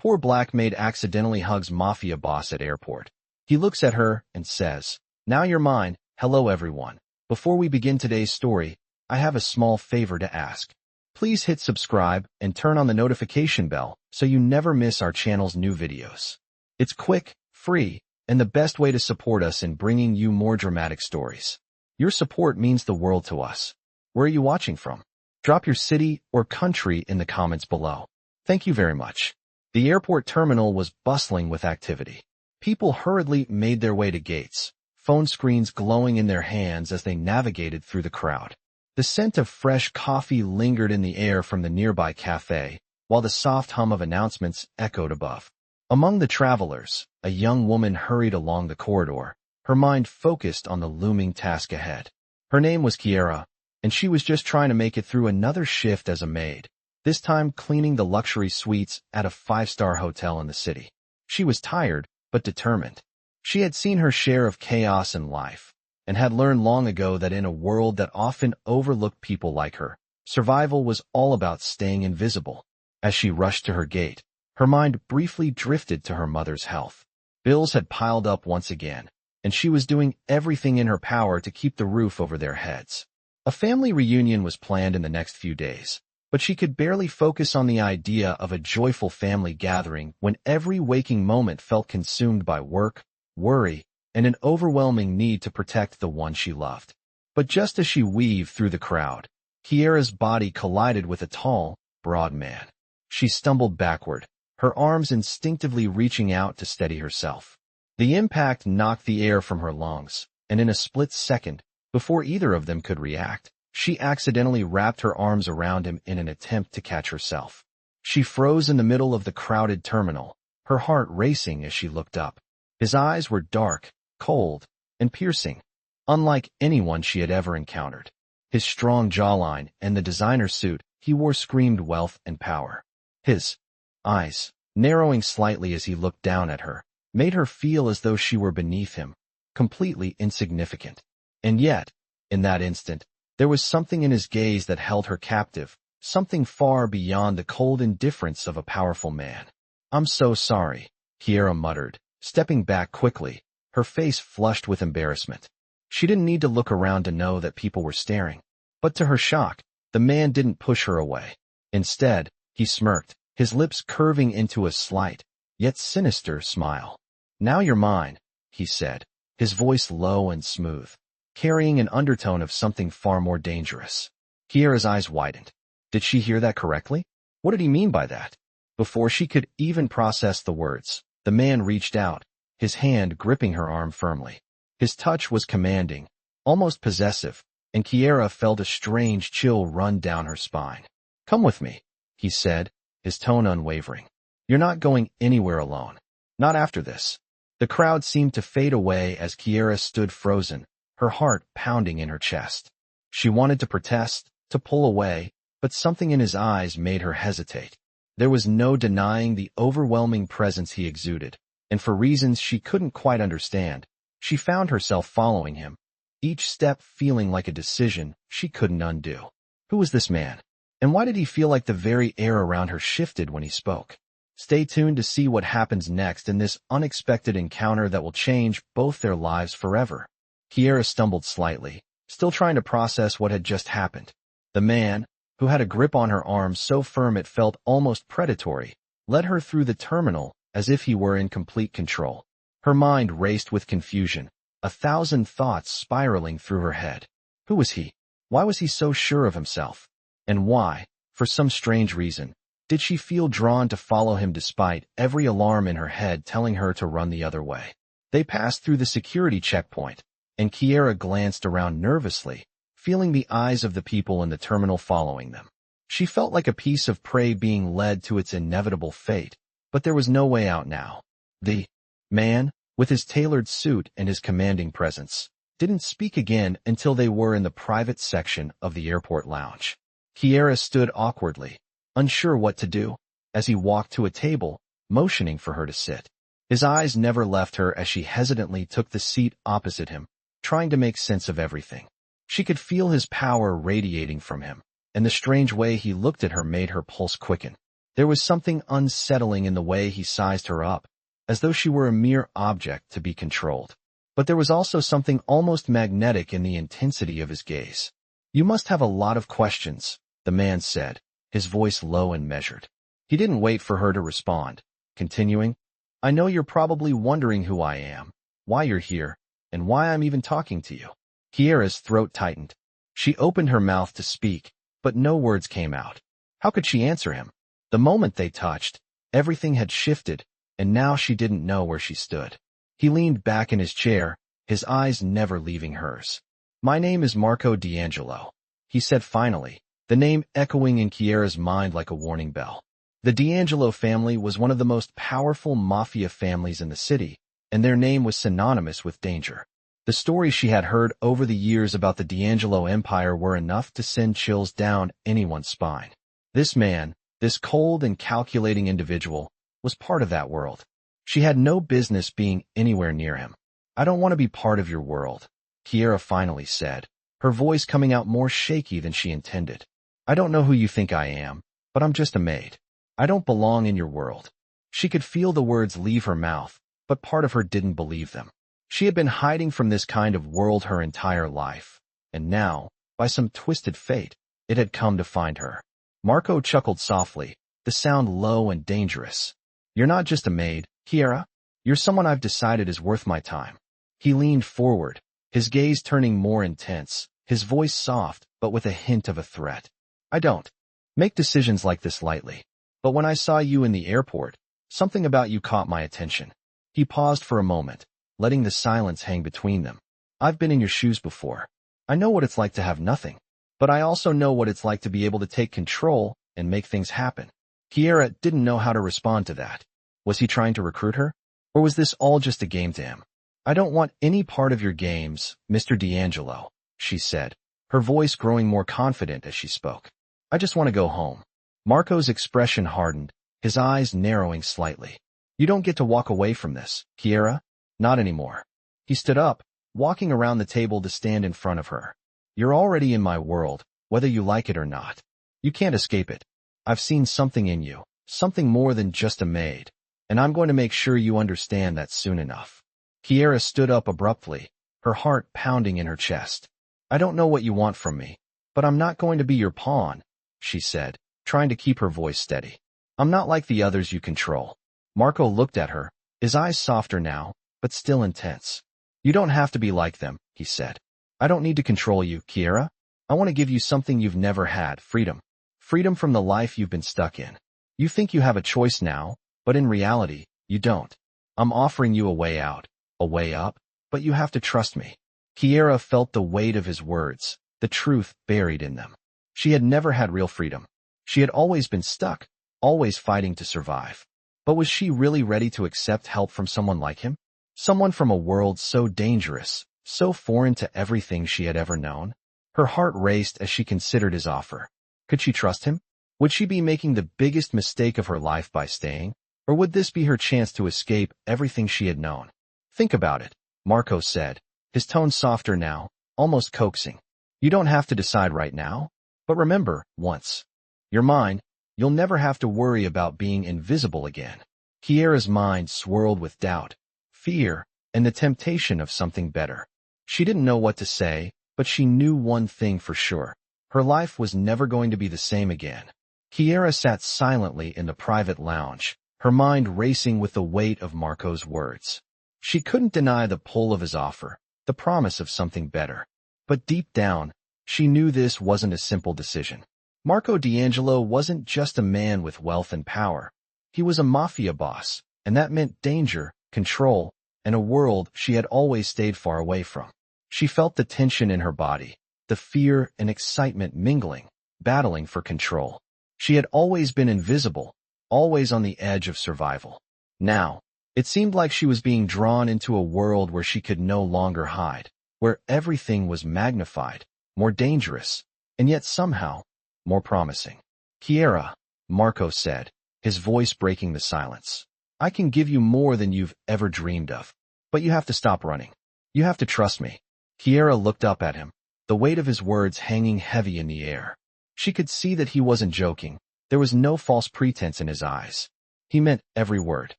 Poor black maid accidentally hugs Mafia boss at airport. He looks at her and says, "Now you're mine." Hello everyone. Before we begin today's story, I have a small favor to ask. Please hit subscribe and turn on the notification bell so you never miss our channel's new videos. It's quick, free, and the best way to support us in bringing you more dramatic stories. Your support means the world to us. Where are you watching from? Drop your city or country in the comments below. Thank you very much. The airport terminal was bustling with activity. People hurriedly made their way to gates, phone screens glowing in their hands as they navigated through the crowd. The scent of fresh coffee lingered in the air from the nearby cafe, while the soft hum of announcements echoed above. Among the travelers, a young woman hurried along the corridor, her mind focused on the looming task ahead. Her name was Kiara, and she was just trying to make it through another shift as a maid, this time cleaning the luxury suites at a 5-star hotel in the city. She was tired, but determined. She had seen her share of chaos in life, and had learned long ago that in a world that often overlooked people like her, survival was all about staying invisible. As she rushed to her gate, her mind briefly drifted to her mother's health. Bills had piled up once again, and she was doing everything in her power to keep the roof over their heads. A family reunion was planned in the next few days, but she could barely focus on the idea of a joyful family gathering when every waking moment felt consumed by work, worry, and an overwhelming need to protect the one she loved. But just as she weaved through the crowd, Kiara's body collided with a tall, broad man. She stumbled backward, her arms instinctively reaching out to steady herself. The impact knocked the air from her lungs, and in a split second, before either of them could react, she accidentally wrapped her arms around him in an attempt to catch herself. She froze in the middle of the crowded terminal, her heart racing as she looked up. His eyes were dark, cold, and piercing, unlike anyone she had ever encountered. His strong jawline and the designer suit he wore screamed wealth and power. His eyes, narrowing slightly as he looked down at her, made her feel as though she were beneath him, completely insignificant. And yet, in that instant, there was something in his gaze that held her captive, something far beyond the cold indifference of a powerful man. "I'm so sorry," Kiara muttered, stepping back quickly, her face flushed with embarrassment. She didn't need to look around to know that people were staring. But to her shock, the man didn't push her away. Instead, he smirked, his lips curving into a slight, yet sinister smile. "Now you're mine," he said, his voice low and smooth, carrying an undertone of something far more dangerous. Kiara's eyes widened. Did she hear that correctly? What did he mean by that? Before she could even process the words, the man reached out, his hand gripping her arm firmly. His touch was commanding, almost possessive, and Kiara felt a strange chill run down her spine. "Come with me," he said, his tone unwavering. "You're not going anywhere alone. Not after this." The crowd seemed to fade away as Kiara stood frozen, her heart pounding in her chest. She wanted to protest, to pull away, but something in his eyes made her hesitate. There was no denying the overwhelming presence he exuded, and for reasons she couldn't quite understand, she found herself following him, each step feeling like a decision she couldn't undo. Who was this man? And why did he feel like the very air around her shifted when he spoke? Stay tuned to see what happens next in this unexpected encounter that will change both their lives forever. Kiara stumbled slightly, still trying to process what had just happened. The man, who had a grip on her arm so firm it felt almost predatory, led her through the terminal as if he were in complete control. Her mind raced with confusion, 1,000 thoughts spiraling through her head. Who was he? Why was he so sure of himself? And why, for some strange reason, did she feel drawn to follow him despite every alarm in her head telling her to run the other way? They passed through the security checkpoint, and Kiara glanced around nervously, feeling the eyes of the people in the terminal following them. She felt like a piece of prey being led to its inevitable fate, but there was no way out now. The man, with his tailored suit and his commanding presence, didn't speak again until they were in the private section of the airport lounge. Kiara stood awkwardly, unsure what to do, as he walked to a table, motioning for her to sit. His eyes never left her as she hesitantly took the seat opposite him, trying to make sense of everything. She could feel his power radiating from him, and the strange way he looked at her made her pulse quicken. There was something unsettling in the way he sized her up, as though she were a mere object to be controlled. But there was also something almost magnetic in the intensity of his gaze. "You must have a lot of questions," the man said, his voice low and measured. He didn't wait for her to respond, continuing, "I know you're probably wondering who I am, why you're here, and why I'm even talking to you." Kiara's throat tightened. She opened her mouth to speak, but no words came out. How could she answer him? The moment they touched, everything had shifted, and now she didn't know where she stood. He leaned back in his chair, his eyes never leaving hers. "My name is Marco D'Angelo," he said finally, the name echoing in Kiara's mind like a warning bell. The D'Angelo family was one of the most powerful mafia families in the city, and their name was synonymous with danger. The stories she had heard over the years about the D'Angelo empire were enough to send chills down anyone's spine. This man, this cold and calculating individual, was part of that world. She had no business being anywhere near him. "I don't want to be part of your world," Kiara finally said, her voice coming out more shaky than she intended. "I don't know who you think I am, but I'm just a maid. I don't belong in your world." She could feel the words leave her mouth, but part of her didn't believe them. She had been hiding from this kind of world her entire life, and now, by some twisted fate, it had come to find her. Marco chuckled softly, the sound low and dangerous. "You're not just a maid, Kiara. You're someone I've decided is worth my time." He leaned forward, his gaze turning more intense, his voice soft but with a hint of a threat. "I don't make decisions like this lightly. But when I saw you in the airport, something about you caught my attention." He paused for a moment, letting the silence hang between them. "I've been in your shoes before. I know what it's like to have nothing, but I also know what it's like to be able to take control and make things happen." Kiara didn't know how to respond to that. Was he trying to recruit her? Or was this all just a game to him? "I don't want any part of your games, Mr. D'Angelo," she said, her voice growing more confident as she spoke. "I just want to go home." Marco's expression hardened, his eyes narrowing slightly. "You don't get to walk away from this, Kiara. Not anymore." He stood up, walking around the table to stand in front of her. "You're already in my world, whether you like it or not. You can't escape it. I've seen something in you, something more than just a maid, and I'm going to make sure you understand that soon enough." Kiara stood up abruptly, her heart pounding in her chest. "I don't know what you want from me, but I'm not going to be your pawn," she said, trying to keep her voice steady. "I'm not like the others you control." Marco looked at her, his eyes softer now, but still intense. "You don't have to be like them," he said. "I don't need to control you, Kiara. I want to give you something you've never had, freedom. Freedom from the life you've been stuck in. You think you have a choice now, but in reality, you don't. I'm offering you a way out, a way up, but you have to trust me." Kiara felt the weight of his words, the truth buried in them. She had never had real freedom. She had always been stuck, always fighting to survive. But was she really ready to accept help from someone like him? Someone from a world so dangerous, so foreign to everything she had ever known? Her heart raced as she considered his offer. Could she trust him? Would she be making the biggest mistake of her life by staying? Or would this be her chance to escape everything she had known? "Think about it," Marco said, his tone softer now, almost coaxing. "You don't have to decide right now. But remember, once you're mine, you'll never have to worry about being invisible again." Kiara's mind swirled with doubt, fear, and the temptation of something better. She didn't know what to say, but she knew one thing for sure. Her life was never going to be the same again. Kiara sat silently in the private lounge, her mind racing with the weight of Marco's words. She couldn't deny the pull of his offer, the promise of something better. But deep down, she knew this wasn't a simple decision. Marco D'Angelo wasn't just a man with wealth and power. He was a mafia boss, and that meant danger, control, and a world she had always stayed far away from. She felt the tension in her body, the fear and excitement mingling, battling for control. She had always been invisible, always on the edge of survival. Now, it seemed like she was being drawn into a world where she could no longer hide, where everything was magnified, more dangerous, and yet somehow more promising. "Kiara," Marco said, his voice breaking the silence. "I can give you more than you've ever dreamed of, but you have to stop running. You have to trust me." Kiara looked up at him, the weight of his words hanging heavy in the air. She could see that he wasn't joking, There was no false pretense in his eyes. He meant every word.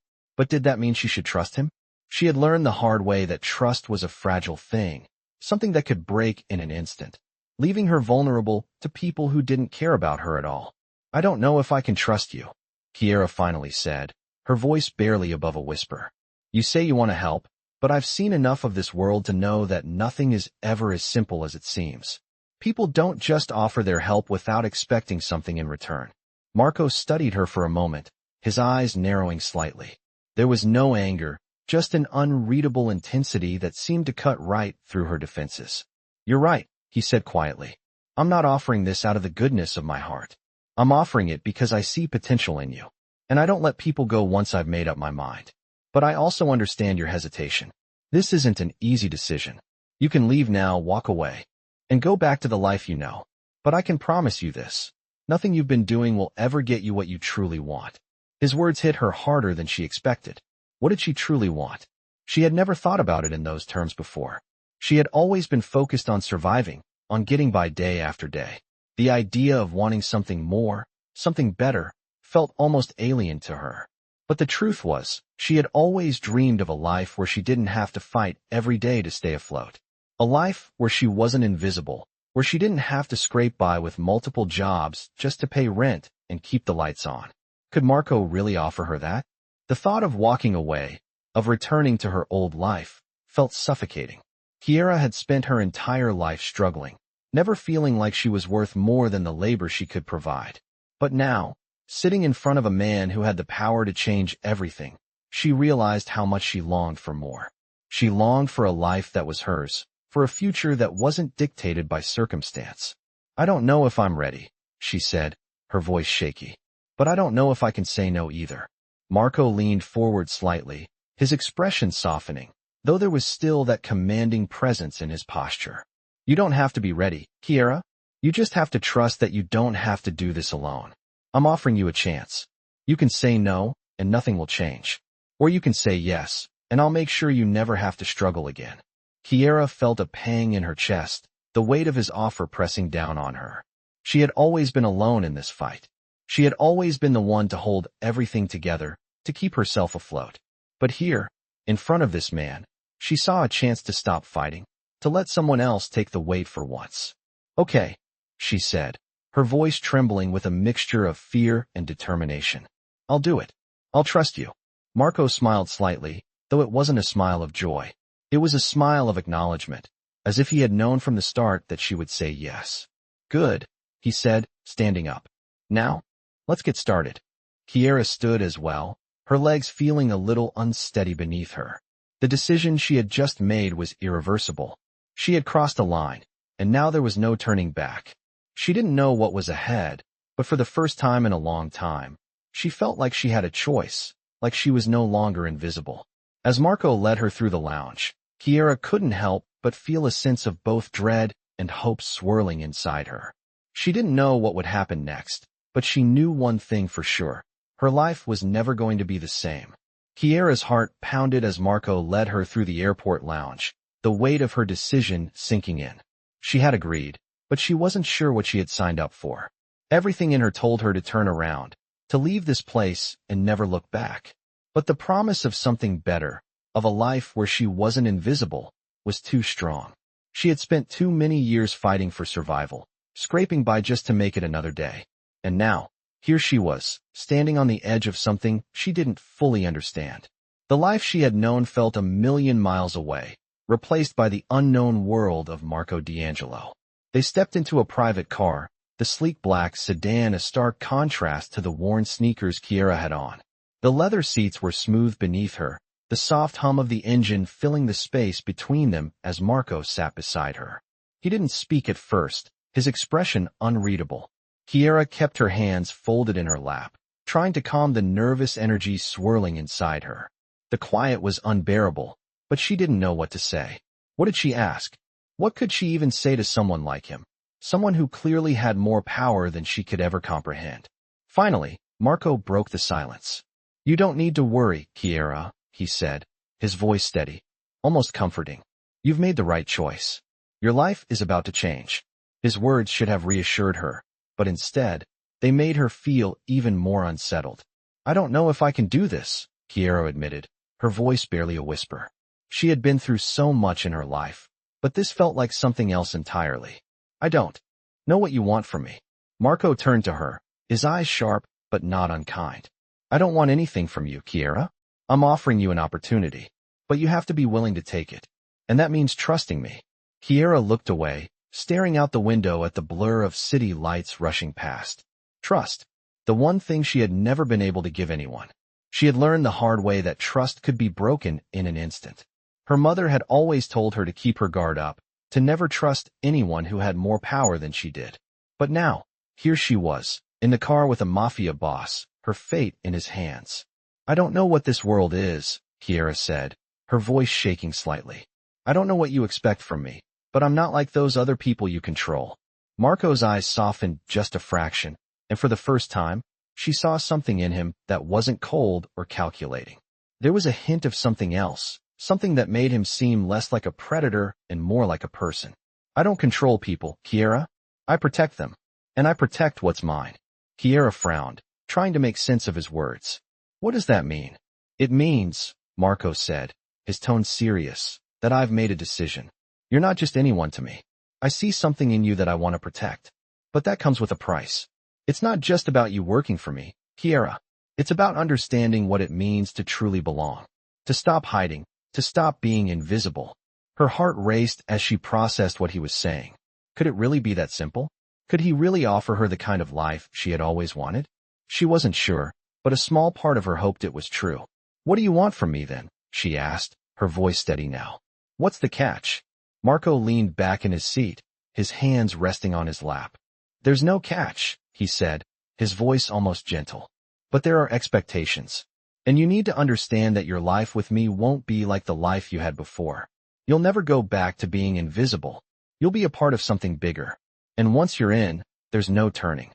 But did that mean she should trust him? She had learned the hard way that trust was a fragile thing, something that could break in an instant, leaving her vulnerable to people who didn't care about her at all. I don't know if I can trust you, Kiara finally said, her voice barely above a whisper. You say you want to help, but I've seen enough of this world to know that nothing is ever as simple as it seems. People don't just offer their help without expecting something in return. Marco studied her for a moment, his eyes narrowing slightly. There was no anger, just an unreadable intensity that seemed to cut right through her defenses. You're right, he said quietly. I'm not offering this out of the goodness of my heart. I'm offering it because I see potential in you. And I don't let people go once I've made up my mind. But I also understand your hesitation. This isn't an easy decision. You can leave now, walk away, and go back to the life you know. But I can promise you this. Nothing you've been doing will ever get you what you truly want. His words hit her harder than she expected. What did she truly want? She had never thought about it in those terms before. She had always been focused on surviving, on getting by day after day. The idea of wanting something more, something better, felt almost alien to her. But the truth was, she had always dreamed of a life where she didn't have to fight every day to stay afloat. A life where she wasn't invisible, where she didn't have to scrape by with multiple jobs just to pay rent and keep the lights on. Could Marco really offer her that? The thought of walking away, of returning to her old life, felt suffocating. Kiara had spent her entire life struggling, never feeling like she was worth more than the labor she could provide. But now, sitting in front of a man who had the power to change everything, she realized how much she longed for more. She longed for a life that was hers, for a future that wasn't dictated by circumstance. I don't know if I'm ready, she said, her voice shaky. But I don't know if I can say no either. Marco leaned forward slightly, his expression softening, though there was still that commanding presence in his posture. You don't have to be ready, Kiara. You just have to trust that you don't have to do this alone. I'm offering you a chance. You can say no, and nothing will change. Or you can say yes, and I'll make sure you never have to struggle again. Kiara felt a pang in her chest, the weight of his offer pressing down on her. She had always been alone in this fight. She had always been the one to hold everything together, to keep herself afloat. But here, in front of this man, she saw a chance to stop fighting, to let someone else take the weight for once. Okay, she said, her voice trembling with a mixture of fear and determination. I'll do it. I'll trust you. Marco smiled slightly, though it wasn't a smile of joy. It was a smile of acknowledgement, as if he had known from the start that she would say yes. Good, he said, standing up. Now, let's get started. Kiara stood as well, her legs feeling a little unsteady beneath her. The decision she had just made was irreversible. She had crossed a line, and now there was no turning back. She didn't know what was ahead, but for the first time in a long time, she felt like she had a choice, like she was no longer invisible. As Marco led her through the lounge, Kiara couldn't help but feel a sense of both dread and hope swirling inside her. She didn't know what would happen next, but she knew one thing for sure. Her life was never going to be the same. Kiara's heart pounded as Marco led her through the airport lounge, the weight of her decision sinking in. She had agreed, but she wasn't sure what she had signed up for. Everything in her told her to turn around, to leave this place and never look back. But the promise of something better, of a life where she wasn't invisible, was too strong. She had spent too many years fighting for survival, scraping by just to make it another day. And now, here she was, standing on the edge of something she didn't fully understand. The life she had known felt a million miles away, replaced by the unknown world of Marco D'Angelo. They stepped into a private car, the sleek black sedan a stark contrast to the worn sneakers Kiara had on. The leather seats were smooth beneath her, the soft hum of the engine filling the space between them as Marco sat beside her. He didn't speak at first, his expression unreadable. Kiara kept her hands folded in her lap, trying to calm the nervous energy swirling inside her. The quiet was unbearable, but she didn't know what to say. What did she ask? What could she even say to someone like him? Someone who clearly had more power than she could ever comprehend. Finally, Marco broke the silence. You don't need to worry, Kiara, he said, his voice steady, almost comforting. You've made the right choice. Your life is about to change. His words should have reassured her, but instead, They made her feel even more unsettled. I don't know if I can do this, Kiara admitted, her voice barely a whisper. She had been through so much in her life, but this felt like something else entirely. I don't know what you want from me. Marco turned to her, his eyes sharp but not unkind. I don't want anything from you, Kiara. I'm offering you an opportunity, but you have to be willing to take it. And that means trusting me. Kiara looked away, staring out the window at the blur of city lights rushing past. Trust. The one thing she had never been able to give anyone. She had learned the hard way that trust could be broken in an instant. Her mother had always told her to keep her guard up, to never trust anyone who had more power than she did. But now, here she was, in the car with a Mafia boss, her fate in his hands. I don't know what this world is, Kiara said, her voice shaking slightly. I don't know what you expect from me, but I'm not like those other people you control. Marco's eyes softened just a fraction, and for the first time, she saw something in him that wasn't cold or calculating. There was a hint of something else, something that made him seem less like a predator and more like a person. I don't control people, Kiara. I protect them. And I protect what's mine. Kiara frowned, trying to make sense of his words. What does that mean? It means, Marco said, his tone serious, that I've made a decision. You're not just anyone to me. I see something in you that I want to protect. But that comes with a price. It's not just about you working for me, Kiara. It's about understanding what it means to truly belong. To stop hiding, to stop being invisible. Her heart raced as she processed what he was saying. Could it really be that simple? Could he really offer her the kind of life she had always wanted? She wasn't sure, but a small part of her hoped it was true. What do you want from me then? She asked, her voice steady now. What's the catch? Marco leaned back in his seat, his hands resting on his lap. There's no catch, he said, his voice almost gentle. But there are expectations. And you need to understand that your life with me won't be like the life you had before. You'll never go back to being invisible. You'll be a part of something bigger. And once you're in, there's no turning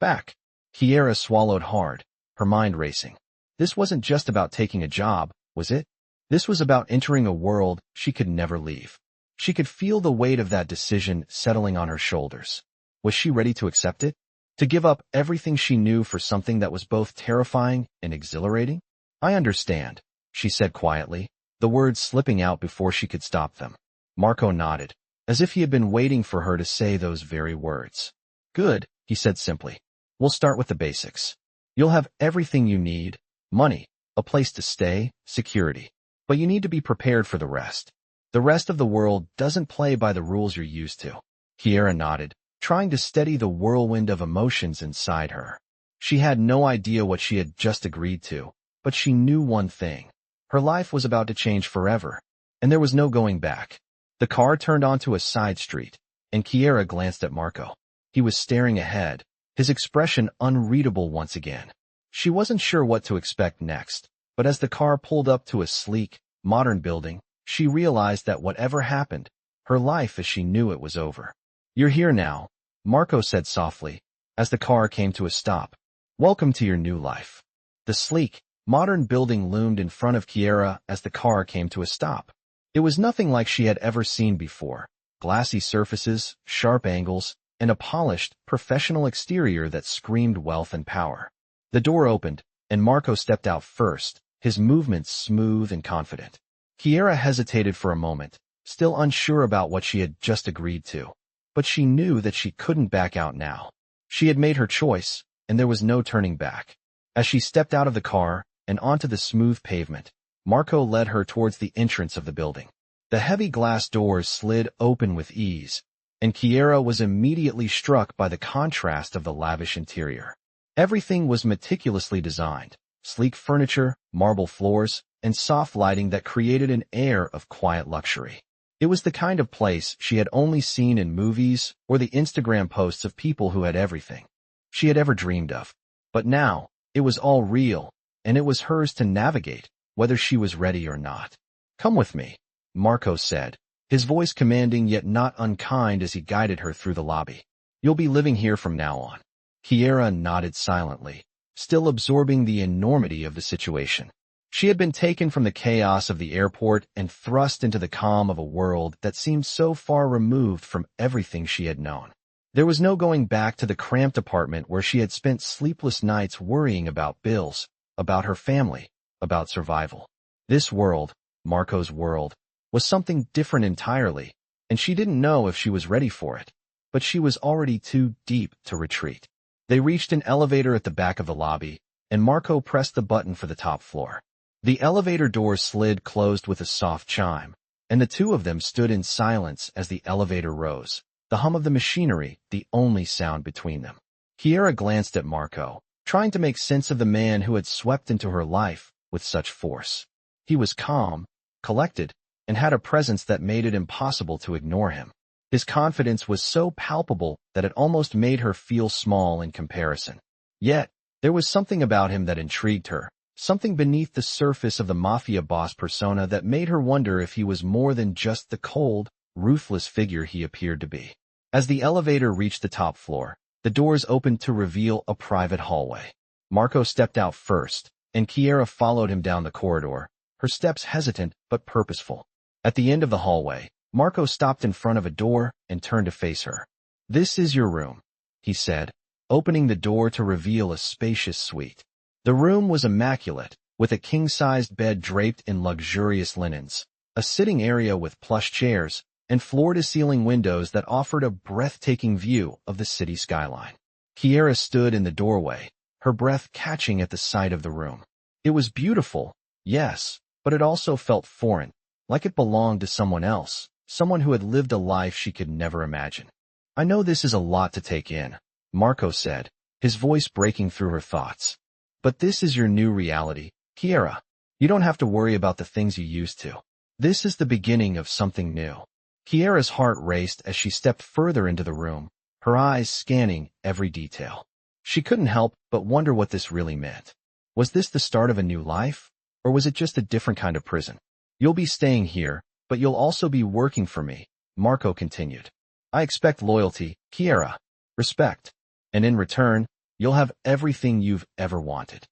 back. Kiara swallowed hard, her mind racing. This wasn't just about taking a job, was it? This was about entering a world she could never leave. She could feel the weight of that decision settling on her shoulders. Was she ready to accept it? To give up everything she knew for something that was both terrifying and exhilarating? I understand, she said quietly, the words slipping out before she could stop them. Marco nodded, as if he had been waiting for her to say those very words. Good, he said simply. We'll start with the basics. You'll have everything you need, money, a place to stay, security. But you need to be prepared for the rest. The rest of the world doesn't play by the rules you're used to. Kiara nodded, trying to steady the whirlwind of emotions inside her. She had no idea what she had just agreed to, but she knew one thing. Her life was about to change forever, and there was no going back. The car turned onto a side street, and Kiara glanced at Marco. He was staring ahead, his expression unreadable once again. She wasn't sure what to expect next, but as the car pulled up to a sleek, modern building, she realized that whatever happened, her life as she knew it was over. You're here now, Marco said softly, as the car came to a stop. Welcome to your new life. The sleek, modern building loomed in front of Kiara as the car came to a stop. It was nothing like she had ever seen before. Glassy surfaces, sharp angles, and a polished, professional exterior that screamed wealth and power. The door opened, and Marco stepped out first, his movements smooth and confident. Kiara hesitated for a moment, still unsure about what she had just agreed to. But she knew that she couldn't back out now. She had made her choice, and there was no turning back. As she stepped out of the car and onto the smooth pavement, Marco led her towards the entrance of the building. The heavy glass doors slid open with ease, and Kiara was immediately struck by the contrast of the lavish interior. Everything was meticulously designed, sleek furniture, marble floors, and soft lighting that created an air of quiet luxury. It was the kind of place she had only seen in movies or the Instagram posts of people who had everything she had ever dreamed of. But now, it was all real, and it was hers to navigate, whether she was ready or not. Come with me, Marco said, his voice commanding yet not unkind as he guided her through the lobby. You'll be living here from now on. Kiara nodded silently, still absorbing the enormity of the situation. She had been taken from the chaos of the airport and thrust into the calm of a world that seemed so far removed from everything she had known. There was no going back to the cramped apartment where she had spent sleepless nights worrying about bills, about her family, about survival. This world, Marco's world, was something different entirely, and she didn't know if she was ready for it, but she was already too deep to retreat. They reached an elevator at the back of the lobby, and Marco pressed the button for the top floor. The elevator door slid closed with a soft chime, and the two of them stood in silence as the elevator rose, the hum of the machinery the only sound between them. Kiara glanced at Marco, trying to make sense of the man who had swept into her life with such force. He was calm, collected, and had a presence that made it impossible to ignore him. His confidence was so palpable that it almost made her feel small in comparison. Yet, there was something about him that intrigued her, something beneath the surface of the Mafia boss persona that made her wonder if he was more than just the cold, ruthless figure he appeared to be. As the elevator reached the top floor, the doors opened to reveal a private hallway. Marco stepped out first, and Kiara followed him down the corridor, her steps hesitant but purposeful. At the end of the hallway, Marco stopped in front of a door and turned to face her. "This is your room," he said, opening the door to reveal a spacious suite. The room was immaculate, with a king-sized bed draped in luxurious linens, a sitting area with plush chairs, and floor-to-ceiling windows that offered a breathtaking view of the city skyline. Kiara stood in the doorway, her breath catching at the sight of the room. It was beautiful, yes, but it also felt foreign, like it belonged to someone else, someone who had lived a life she could never imagine. "I know this is a lot to take in," Marco said, his voice breaking through her thoughts. "But this is your new reality, Kiara. You don't have to worry about the things you used to. This is the beginning of something new." Kiara's heart raced as she stepped further into the room, her eyes scanning every detail. She couldn't help but wonder what this really meant. Was this the start of a new life, or was it just a different kind of prison? "You'll be staying here, but you'll also be working for me," Marco continued. "I expect loyalty, Kiara, respect, and in return, you'll have everything you've ever wanted."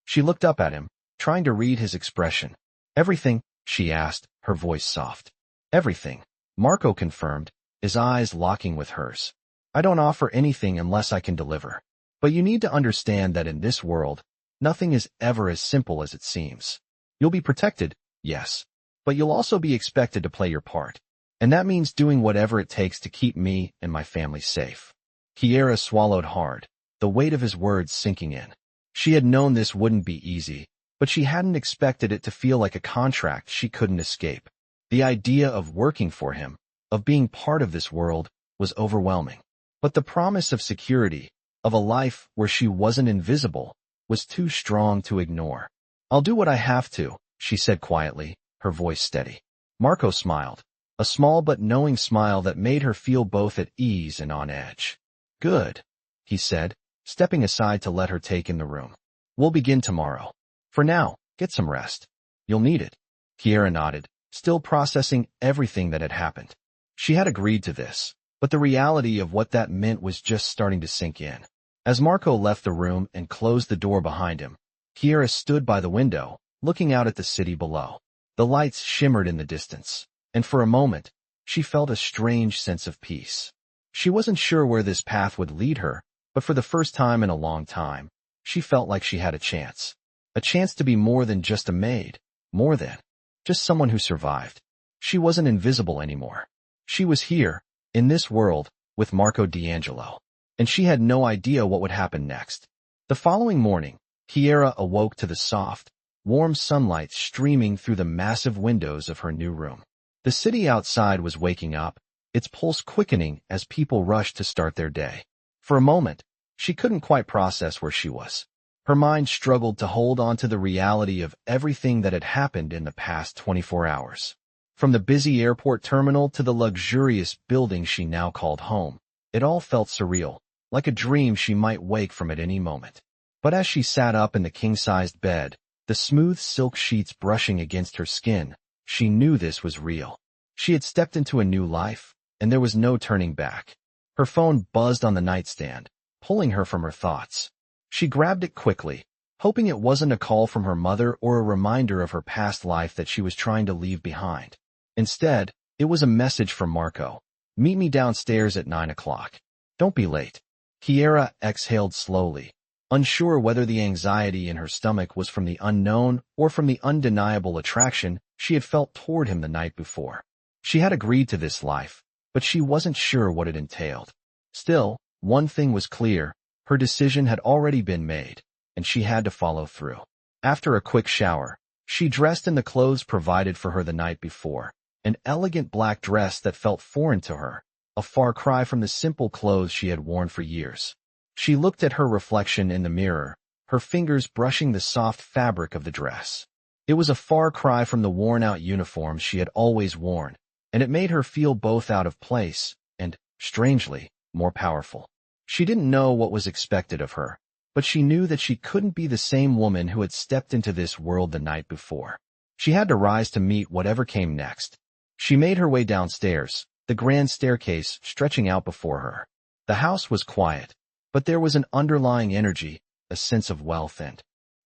She looked up at him, trying to read his expression. "Everything?" she asked, her voice soft. "Everything," Marco confirmed, his eyes locking with hers. "I don't offer anything unless I can deliver. But you need to understand that in this world, nothing is ever as simple as it seems. You'll be protected, yes, but you'll also be expected to play your part. And that means doing whatever it takes to keep me and my family safe." Kiara swallowed hard, the weight of his words sinking in. She had known this wouldn't be easy, but she hadn't expected it to feel like a contract she couldn't escape. The idea of working for him, of being part of this world, was overwhelming. But the promise of security, of a life where she wasn't invisible, was too strong to ignore. "I'll do what I have to," she said quietly, her voice steady. Marco smiled, a small but knowing smile that made her feel both at ease and on edge. "Good," he said, stepping aside to let her take in the room. "We'll begin tomorrow. For now, get some rest. You'll need it." Kiara nodded, still processing everything that had happened. She had agreed to this, but the reality of what that meant was just starting to sink in. As Marco left the room and closed the door behind him, Kiara stood by the window, looking out at the city below. The lights shimmered in the distance, and for a moment, she felt a strange sense of peace. She wasn't sure where this path would lead her, but for the first time in a long time, she felt like she had a chance. A chance to be more than just a maid, more than just someone who survived. She wasn't invisible anymore. She was here, in this world, with Marco D'Angelo, and she had no idea what would happen next. The following morning, Kiara awoke to the soft, warm sunlight streaming through the massive windows of her new room. The city outside was waking up, its pulse quickening as people rushed to start their day. For a moment, she couldn't quite process where she was. Her mind struggled to hold on to the reality of everything that had happened in the past 24 hours. From the busy airport terminal to the luxurious building she now called home, it all felt surreal, like a dream she might wake from at any moment. But as she sat up in the king-sized bed, the smooth silk sheets brushing against her skin, she knew this was real. She had stepped into a new life, and there was no turning back. Her phone buzzed on the nightstand, pulling her from her thoughts. She grabbed it quickly, hoping it wasn't a call from her mother or a reminder of her past life that she was trying to leave behind. Instead, it was a message from Marco. "Meet me downstairs at 9 o'clock. Don't be late. Kiara exhaled slowly, unsure whether the anxiety in her stomach was from the unknown or from the undeniable attraction she had felt toward him the night before. She had agreed to this life, but she wasn't sure what it entailed. Still, one thing was clear: her decision had already been made, and she had to follow through. After a quick shower, she dressed in the clothes provided for her the night before, an elegant black dress that felt foreign to her, a far cry from the simple clothes she had worn for years. She looked at her reflection in the mirror, her fingers brushing the soft fabric of the dress. It was a far cry from the worn-out uniform she had always worn, and it made her feel both out of place and, strangely, more powerful. She didn't know what was expected of her, but she knew that she couldn't be the same woman who had stepped into this world the night before. She had to rise to meet whatever came next. She made her way downstairs, the grand staircase stretching out before her. The house was quiet, but there was an underlying energy, a sense of wealth and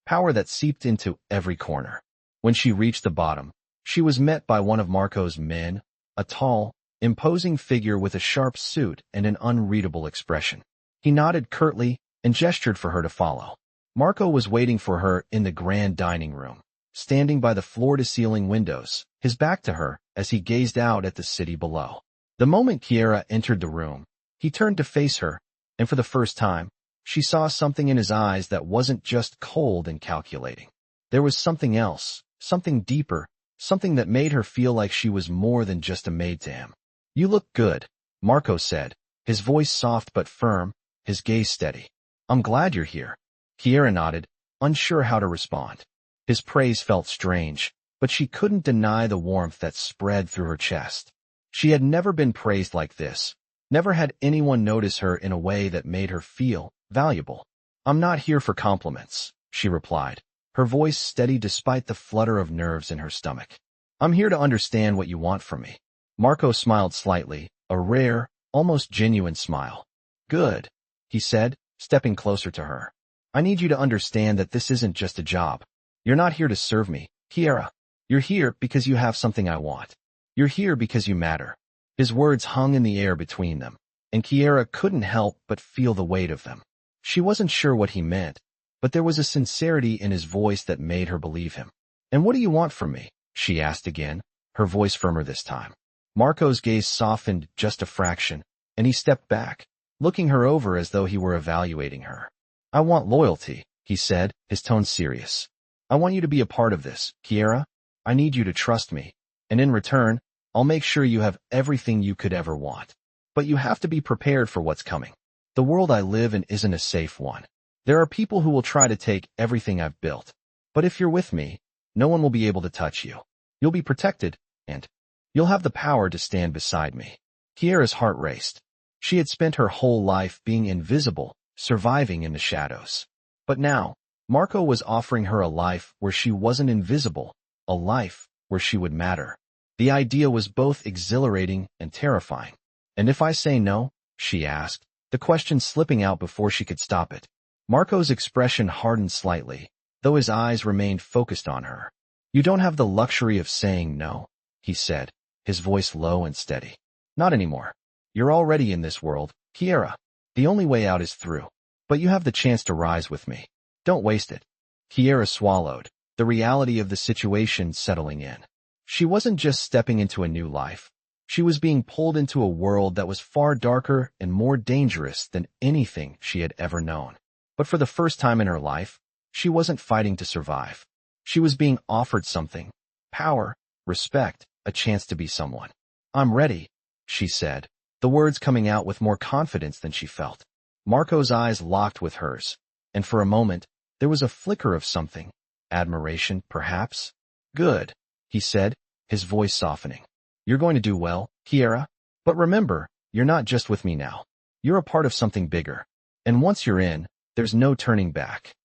power that seeped into every corner. When she reached the bottom, she was met by one of Marco's men, a tall, imposing figure with a sharp suit and an unreadable expression. He nodded curtly and gestured for her to follow. Marco was waiting for her in the grand dining room, standing by the floor-to-ceiling windows, his back to her as he gazed out at the city below. The moment Kiara entered the room, he turned to face her, and for the first time, she saw something in his eyes that wasn't just cold and calculating. There was something else, something deeper, something that made her feel like she was more than just a maid to him. "You look good," Marco said, his voice soft but firm, his gaze steady. "I'm glad you're here." Kiara nodded, unsure how to respond. His praise felt strange, but she couldn't deny the warmth that spread through her chest. She had never been praised like this, never had anyone notice her in a way that made her feel valuable. "I'm not here for compliments," she replied, her voice steady despite the flutter of nerves in her stomach. "I'm here to understand what you want from me." Marco smiled slightly, a rare, almost genuine smile. "Good," he said, stepping closer to her. "I need you to understand that this isn't just a job. You're not here to serve me, Kiara. You're here because you have something I want. You're here because you matter." His words hung in the air between them, and Kiara couldn't help but feel the weight of them. She wasn't sure what he meant, but there was a sincerity in his voice that made her believe him. "And what do you want from me?" she asked again, her voice firmer this time. Marco's gaze softened just a fraction, and he stepped back, looking her over as though he were evaluating her. "I want loyalty," he said, his tone serious. "I want you to be a part of this, Kiara. I need you to trust me, and in return, I'll make sure you have everything you could ever want. But you have to be prepared for what's coming. The world I live in isn't a safe one. There are people who will try to take everything I've built. But if you're with me, no one will be able to touch you. You'll be protected, and you'll have the power to stand beside me." Kiara's heart raced. She had spent her whole life being invisible, surviving in the shadows. But now, Marco was offering her a life where she wasn't invisible, a life where she would matter. The idea was both exhilarating and terrifying. "And if I say no?" she asked, the question slipping out before she could stop it. Marco's expression hardened slightly, though his eyes remained focused on her. "You don't have the luxury of saying no," he said, his voice low and steady. "Not anymore. You're already in this world, Kiara. The only way out is through. But you have the chance to rise with me. Don't waste it." Kiara swallowed, the reality of the situation settling in. She wasn't just stepping into a new life. She was being pulled into a world that was far darker and more dangerous than anything she had ever known. But for the first time in her life, she wasn't fighting to survive. She was being offered something: power, respect, a chance to be someone. "I'm ready," she said, the words coming out with more confidence than she felt. Marco's eyes locked with hers, and for a moment, there was a flicker of something. Admiration, perhaps? "Good," he said, his voice softening. "You're going to do well, Kiara. But remember, you're not just with me now. You're a part of something bigger. And once you're in, there's no turning back."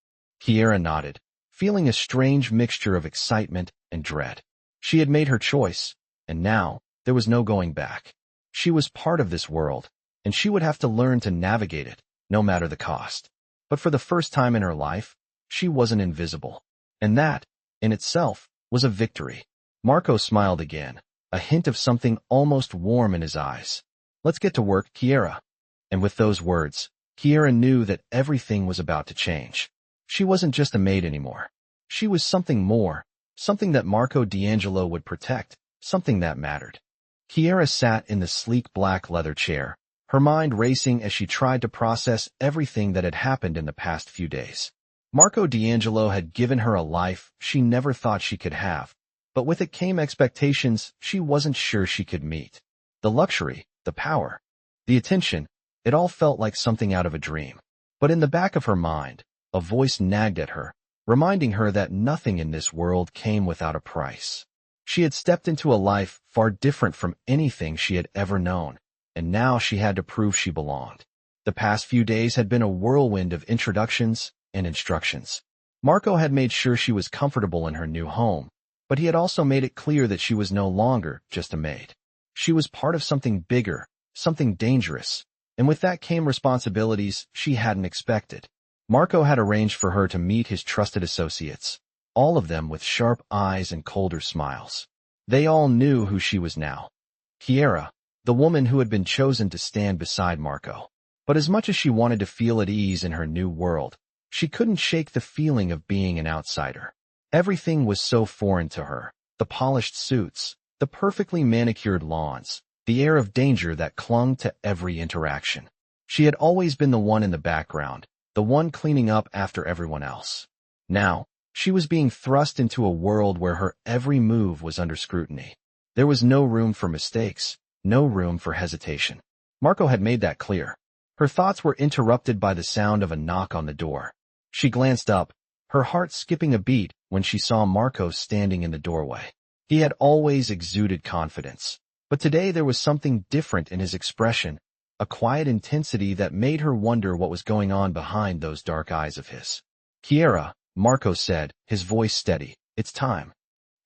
Kiara nodded, feeling a strange mixture of excitement and dread. She had made her choice, and now, there was no going back. She was part of this world, and she would have to learn to navigate it, no matter the cost. But for the first time in her life, she wasn't invisible. And that, in itself, was a victory. Marco smiled again, a hint of something almost warm in his eyes. "Let's get to work, Kiara." And with those words, Kiara knew that everything was about to change. She wasn't just a maid anymore. She was something more, something that Marco D'Angelo would protect, something that mattered. Kiara sat in the sleek black leather chair, her mind racing as she tried to process everything that had happened in the past few days. Marco D'Angelo had given her a life she never thought she could have, but with it came expectations she wasn't sure she could meet. The luxury, the power, the attention, it all felt like something out of a dream. But in the back of her mind, a voice nagged at her, reminding her that nothing in this world came without a price. She had stepped into a life far different from anything she had ever known, and now she had to prove she belonged. The past few days had been a whirlwind of introductions and instructions. Marco had made sure she was comfortable in her new home, but he had also made it clear that she was no longer just a maid. She was part of something bigger, something dangerous, and with that came responsibilities she hadn't expected. Marco had arranged for her to meet his trusted associates, all of them with sharp eyes and colder smiles. They all knew who she was now. Kiara, the woman who had been chosen to stand beside Marco. But as much as she wanted to feel at ease in her new world, she couldn't shake the feeling of being an outsider. Everything was so foreign to her. The polished suits, the perfectly manicured lawns, the air of danger that clung to every interaction. She had always been the one in the background, the one cleaning up after everyone else. Now, she was being thrust into a world where her every move was under scrutiny. There was no room for mistakes, no room for hesitation. Marco had made that clear. Her thoughts were interrupted by the sound of a knock on the door. She glanced up, her heart skipping a beat when she saw Marco standing in the doorway. He had always exuded confidence, but today there was something different in his expression, a quiet intensity that made her wonder what was going on behind those dark eyes of his. "Kiara," Marco said, his voice steady. "It's time."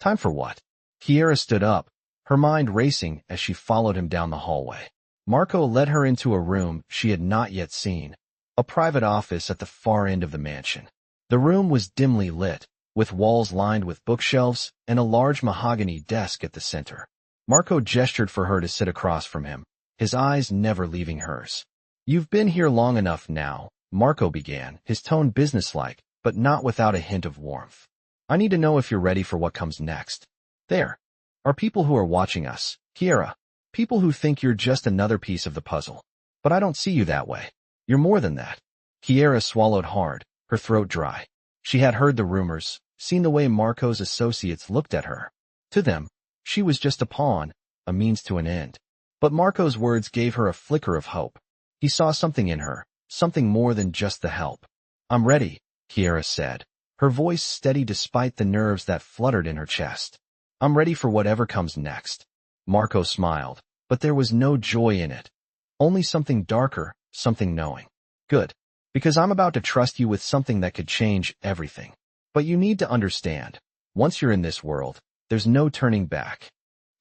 "Time for what?" Kiara stood up, her mind racing as she followed him down the hallway. Marco led her into a room she had not yet seen, a private office at the far end of the mansion. The room was dimly lit, with walls lined with bookshelves and a large mahogany desk at the center. Marco gestured for her to sit across from him, his eyes never leaving hers. "You've been here long enough now," Marco began, his tone businesslike, but not without a hint of warmth. "I need to know if you're ready for what comes next. There are people who are watching us, Kiara, people who think you're just another piece of the puzzle. But I don't see you that way. You're more than that." Kiara swallowed hard, her throat dry. She had heard the rumors, seen the way Marco's associates looked at her. To them, she was just a pawn, a means to an end. But Marco's words gave her a flicker of hope. He saw something in her, something more than just the help. "I'm ready," Kiara said, her voice steady despite the nerves that fluttered in her chest. "I'm ready for whatever comes next." Marco smiled, but there was no joy in it. Only something darker, something knowing. "Good. Because I'm about to trust you with something that could change everything. But you need to understand, once you're in this world, there's no turning back."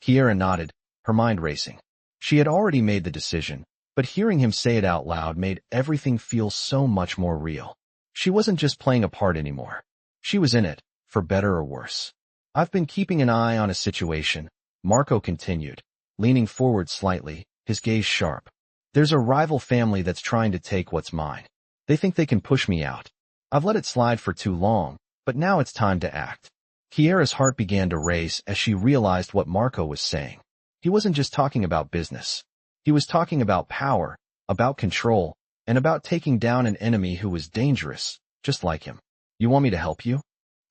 Kiara nodded, her mind racing. She had already made the decision, but hearing him say it out loud made everything feel so much more real. She wasn't just playing a part anymore. She was in it, for better or worse. "I've been keeping an eye on a situation," Marco continued, leaning forward slightly, his gaze sharp. "There's a rival family that's trying to take what's mine. They think they can push me out. I've let it slide for too long, but now it's time to act." Kiara's heart began to race as she realized what Marco was saying. He wasn't just talking about business. He was talking about power, about control, and about taking down an enemy who was dangerous, just like him. "You want me to help you?"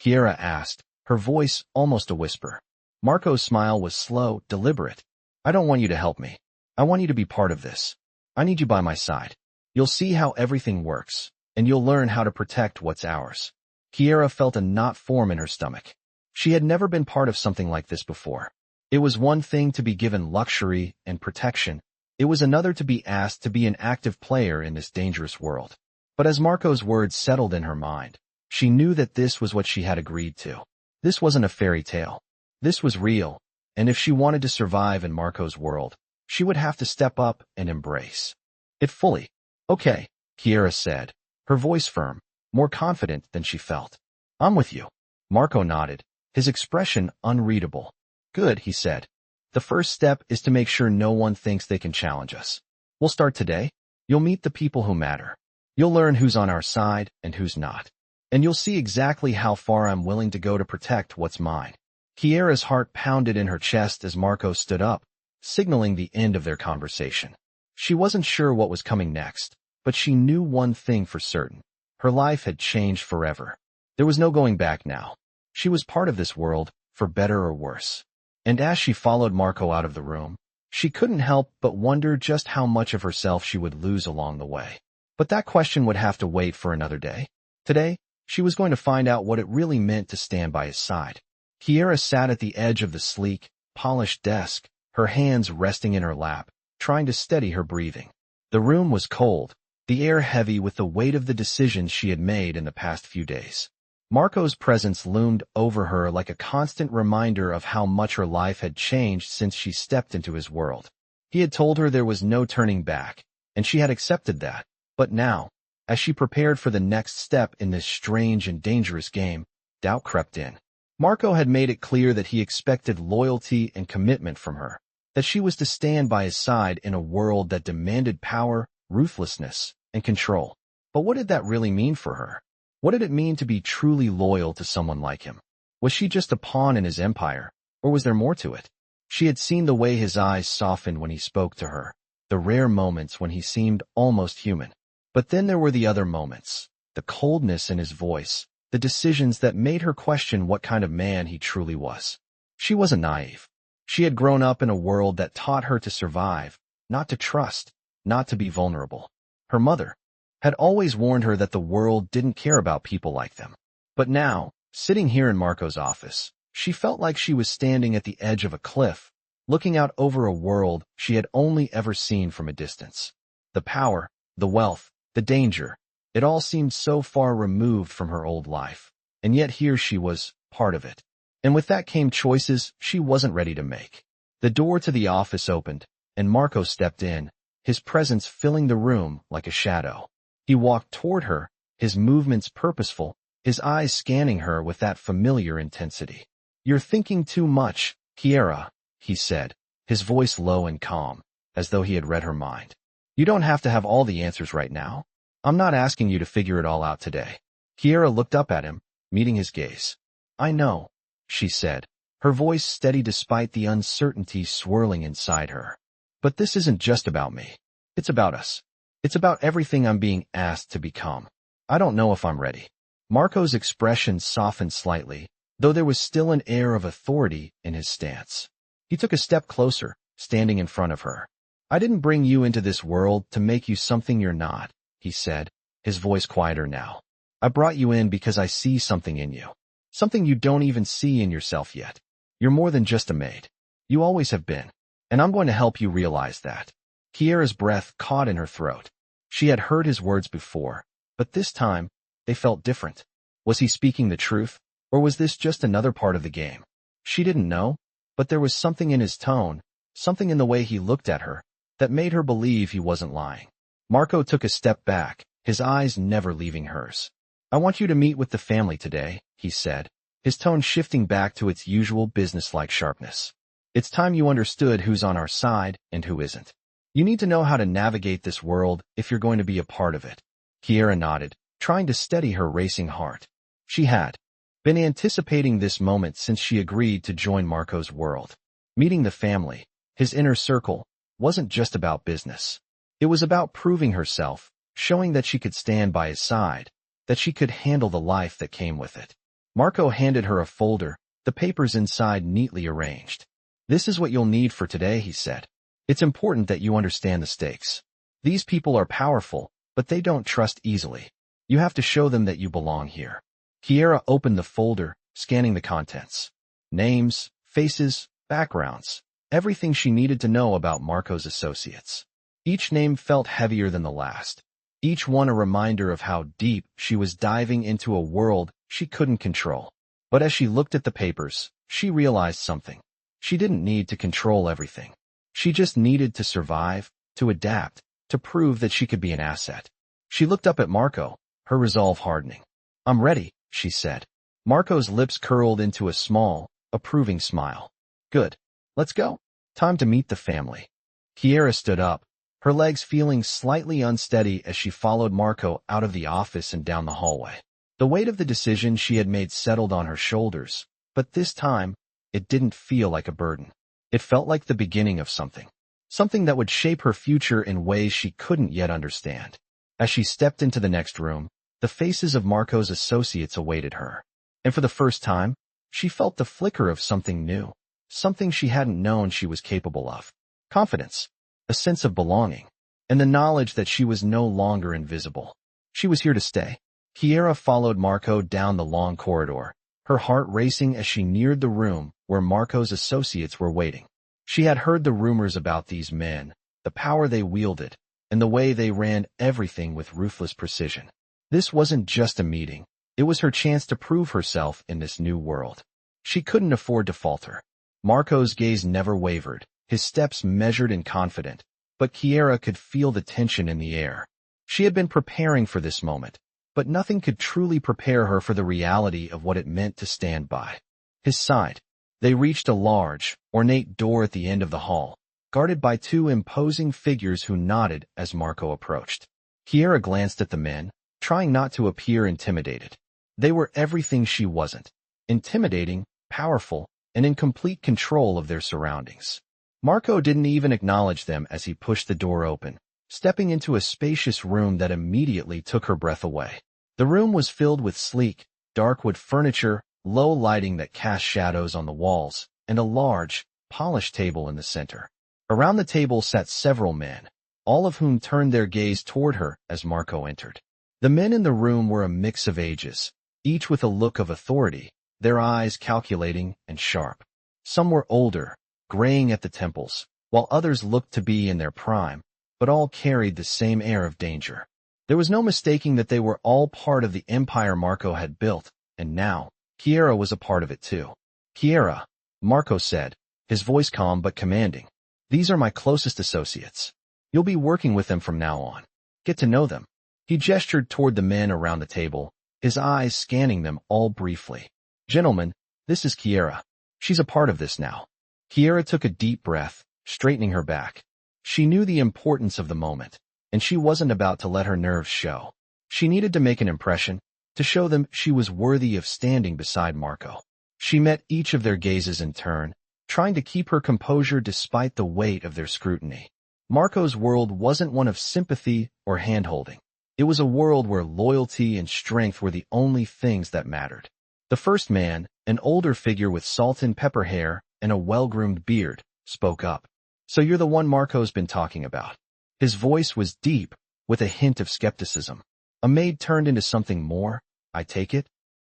Kiara asked, her voice almost a whisper. Marco's smile was slow, deliberate. "I don't want you to help me. I want you to be part of this. I need you by my side. You'll see how everything works, and you'll learn how to protect what's ours." Kiara felt a knot form in her stomach. She had never been part of something like this before. It was one thing to be given luxury and protection. It was another to be asked to be an active player in this dangerous world. But as Marco's words settled in her mind, she knew that this was what she had agreed to. This wasn't a fairy tale. This was real, and if she wanted to survive in Marco's world, she would have to step up and embrace it fully. "Okay," Kiara said, her voice firm, more confident than she felt. "I'm with you." Marco nodded, his expression unreadable. "Good," he said. "The first step is to make sure no one thinks they can challenge us. We'll start today. You'll meet the people who matter. You'll learn who's on our side and who's not. And you'll see exactly how far I'm willing to go to protect what's mine. Kiara's heart pounded in her chest as Marco stood up, signaling the end of their conversation. She wasn't sure what was coming next, but she knew one thing for certain. Her life had changed forever. There was no going back now. She was part of this world, for better or worse. And as she followed Marco out of the room, she couldn't help but wonder just how much of herself she would lose along the way. But that question would have to wait for another day. Today, she was going to find out what it really meant to stand by his side. Kiara sat at the edge of the sleek, polished desk, her hands resting in her lap, trying to steady her breathing. The room was cold, the air heavy with the weight of the decisions she had made in the past few days. Marco's presence loomed over her like a constant reminder of how much her life had changed since she stepped into his world. He had told her there was no turning back, and she had accepted that. But now, as she prepared for the next step in this strange and dangerous game, doubt crept in. Marco had made it clear that he expected loyalty and commitment from her, that she was to stand by his side in a world that demanded power, ruthlessness, and control. But what did that really mean for her? What did it mean to be truly loyal to someone like him? Was she just a pawn in his empire, or was there more to it? She had seen the way his eyes softened when he spoke to her, the rare moments when he seemed almost human. But then there were the other moments, the coldness in his voice, the decisions that made her question what kind of man he truly was. She wasn't naive. She had grown up in a world that taught her to survive, not to trust, not to be vulnerable. Her mother had always warned her that the world didn't care about people like them. But now, sitting here in Marco's office, she felt like she was standing at the edge of a cliff, looking out over a world she had only ever seen from a distance. The power, the wealth, the danger, it all seemed so far removed from her old life, and yet here she was, part of it. And with that came choices she wasn't ready to make. The door to the office opened, and Marco stepped in, his presence filling the room like a shadow. He walked toward her, his movements purposeful, his eyes scanning her with that familiar intensity. "You're thinking too much, Kiara," he said, his voice low and calm, as though he had read her mind. "You don't have to have all the answers right now. I'm not asking you to figure it all out today." Kiara looked up at him, meeting his gaze. "I know," she said, her voice steady despite the uncertainty swirling inside her. "But this isn't just about me. It's about us. It's about everything I'm being asked to become. I don't know if I'm ready." Marco's expression softened slightly, though there was still an air of authority in his stance. He took a step closer, standing in front of her. "I didn't bring you into this world to make you something you're not," he said, his voice quieter now. "I brought you in because I see something in you. Something you don't even see in yourself yet. You're more than just a maid. You always have been. And I'm going to help you realize that." Kiara's breath caught in her throat. She had heard his words before, but this time, they felt different. Was he speaking the truth, or was this just another part of the game? She didn't know, but there was something in his tone, something in the way he looked at her, that made her believe he wasn't lying. Marco took a step back, his eyes never leaving hers. "I want you to meet with the family today," he said, his tone shifting back to its usual businesslike sharpness. "It's time you understood who's on our side and who isn't. You need to know how to navigate this world if you're going to be a part of it." Kiara nodded, trying to steady her racing heart. She had been anticipating this moment since she agreed to join Marco's world. Meeting the family, his inner circle, wasn't just about business. It was about proving herself, showing that she could stand by his side, that she could handle the life that came with it. Marco handed her a folder, the papers inside neatly arranged. "This is what you'll need for today," he said. "It's important that you understand the stakes. These people are powerful, but they don't trust easily. You have to show them that you belong here." Kiara opened the folder, scanning the contents. Names, faces, backgrounds, everything she needed to know about Marco's associates. Each name felt heavier than the last, each one a reminder of how deep she was diving into a world she couldn't control. But as she looked at the papers, she realized something. She didn't need to control everything. She just needed to survive, to adapt, to prove that she could be an asset. She looked up at Marco, her resolve hardening. "I'm ready," she said. Marco's lips curled into a small, approving smile. "Good. Let's go. Time to meet the family." Kiara stood up, her legs feeling slightly unsteady as she followed Marco out of the office and down the hallway. The weight of the decision she had made settled on her shoulders, but this time, it didn't feel like a burden. It felt like the beginning of something. Something that would shape her future in ways she couldn't yet understand. As she stepped into the next room, the faces of Marco's associates awaited her. And for the first time, she felt the flicker of something new. Something she hadn't known she was capable of. Confidence. A sense of belonging. And the knowledge that she was no longer invisible. She was here to stay. Kiara followed Marco down the long corridor, her heart racing as she neared the room where Marco's associates were waiting. She had heard the rumors about these men, the power they wielded, and the way they ran everything with ruthless precision. This wasn't just a meeting. It was her chance to prove herself in this new world. She couldn't afford to falter. Marco's gaze never wavered, his steps measured and confident, but Kiara could feel the tension in the air. She had been preparing for this moment, but nothing could truly prepare her for the reality of what it meant to stand by his side. They reached a large, ornate door at the end of the hall, guarded by two imposing figures who nodded as Marco approached. Kiara glanced at the men, trying not to appear intimidated. They were everything she wasn't. Intimidating, powerful, and in complete control of their surroundings. Marco didn't even acknowledge them as he pushed the door open, stepping into a spacious room that immediately took her breath away. The room was filled with sleek, dark wood furniture, low lighting that cast shadows on the walls, and a large, polished table in the center. Around the table sat several men, all of whom turned their gaze toward her as Marco entered. The men in the room were a mix of ages, each with a look of authority, their eyes calculating and sharp. Some were older, graying at the temples, while others looked to be in their prime, but all carried the same air of danger. There was no mistaking that they were all part of the empire Marco had built, and now, Kiara was a part of it too. Kiara, Marco said, his voice calm but commanding. These are my closest associates. You'll be working with them from now on. Get to know them. He gestured toward the men around the table, his eyes scanning them all briefly. Gentlemen, this is Kiara. She's a part of this now. Kiara took a deep breath, straightening her back. She knew the importance of the moment, and she wasn't about to let her nerves show. She needed to make an impression, to show them she was worthy of standing beside Marco. She met each of their gazes in turn, trying to keep her composure despite the weight of their scrutiny. Marco's world wasn't one of sympathy or hand-holding. It was a world where loyalty and strength were the only things that mattered. The first man, an older figure with salt and pepper hair and a well-groomed beard, spoke up. So you're the one Marco's been talking about. His voice was deep, with a hint of skepticism. A maid turned into something more, I take it?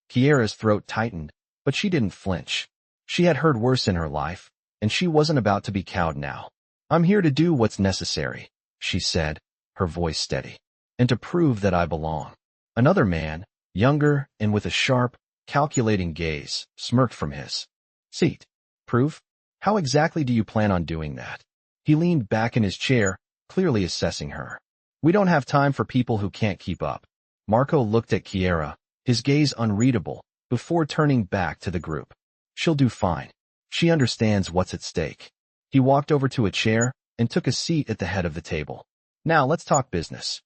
Kiara's throat tightened, but she didn't flinch. She had heard worse in her life, and she wasn't about to be cowed now. I'm here to do what's necessary, she said, her voice steady, and to prove that I belong. Another man, younger and with a sharp, calculating gaze, smirked from his seat. Proof? How exactly do you plan on doing that? He leaned back in his chair, clearly assessing her. We don't have time for people who can't keep up. Marco looked at Kiara, his gaze unreadable, before turning back to the group. She'll do fine. She understands what's at stake. He walked over to a chair and took a seat at the head of the table. Now let's talk business.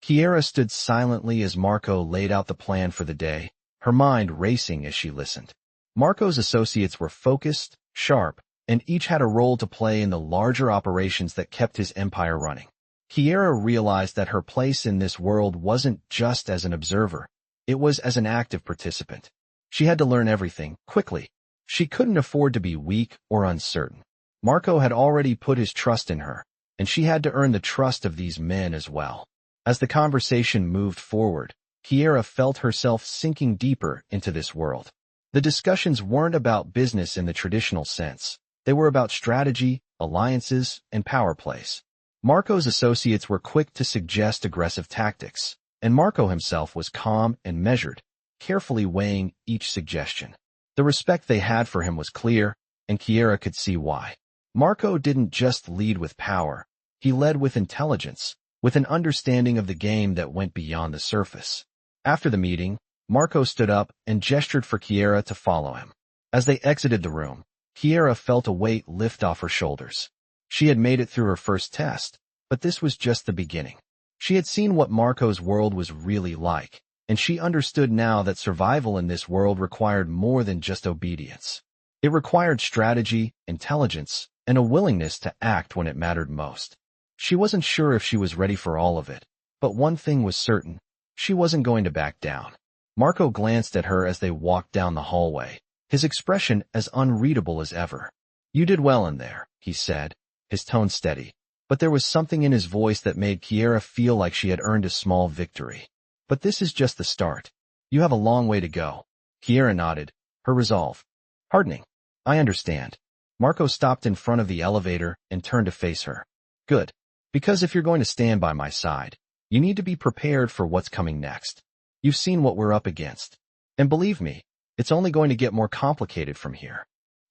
Kiara stood silently as Marco laid out the plan for the day, her mind racing as she listened. Marco's associates were focused, sharp, and each had a role to play in the larger operations that kept his empire running. Kiara realized that her place in this world wasn't just as an observer. It was as an active participant. She had to learn everything, quickly. She couldn't afford to be weak or uncertain. Marco had already put his trust in her, and she had to earn the trust of these men as well. As the conversation moved forward, Kiara felt herself sinking deeper into this world. The discussions weren't about business in the traditional sense. They were about strategy, alliances, and power plays. Marco's associates were quick to suggest aggressive tactics, and Marco himself was calm and measured, carefully weighing each suggestion. The respect they had for him was clear, and Kiara could see why. Marco didn't just lead with power. He led with intelligence, with an understanding of the game that went beyond the surface. After the meeting, Marco stood up and gestured for Kiara to follow him. As they exited the room, Kiara felt a weight lift off her shoulders. She had made it through her first test, But this was just the beginning. She had seen what Marco's world was really like, and she understood now that survival in this world required more than just obedience. It required strategy, intelligence, and a willingness to act when it mattered most. She wasn't sure if she was ready for all of it, but one thing was certain: she wasn't going to back down. Marco glanced at her as they walked down the hallway, his expression as unreadable as ever. "You did well in there," he said, his tone steady, but there was something in his voice that made Kiara feel like she had earned a small victory. "But this is just the start. You have a long way to go." Kiara nodded, her resolve hardening. "I understand." Marco stopped in front of the elevator and turned to face her. "Good. Because if you're going to stand by my side, you need to be prepared for what's coming next. You've seen what we're up against. And believe me, it's only going to get more complicated from here."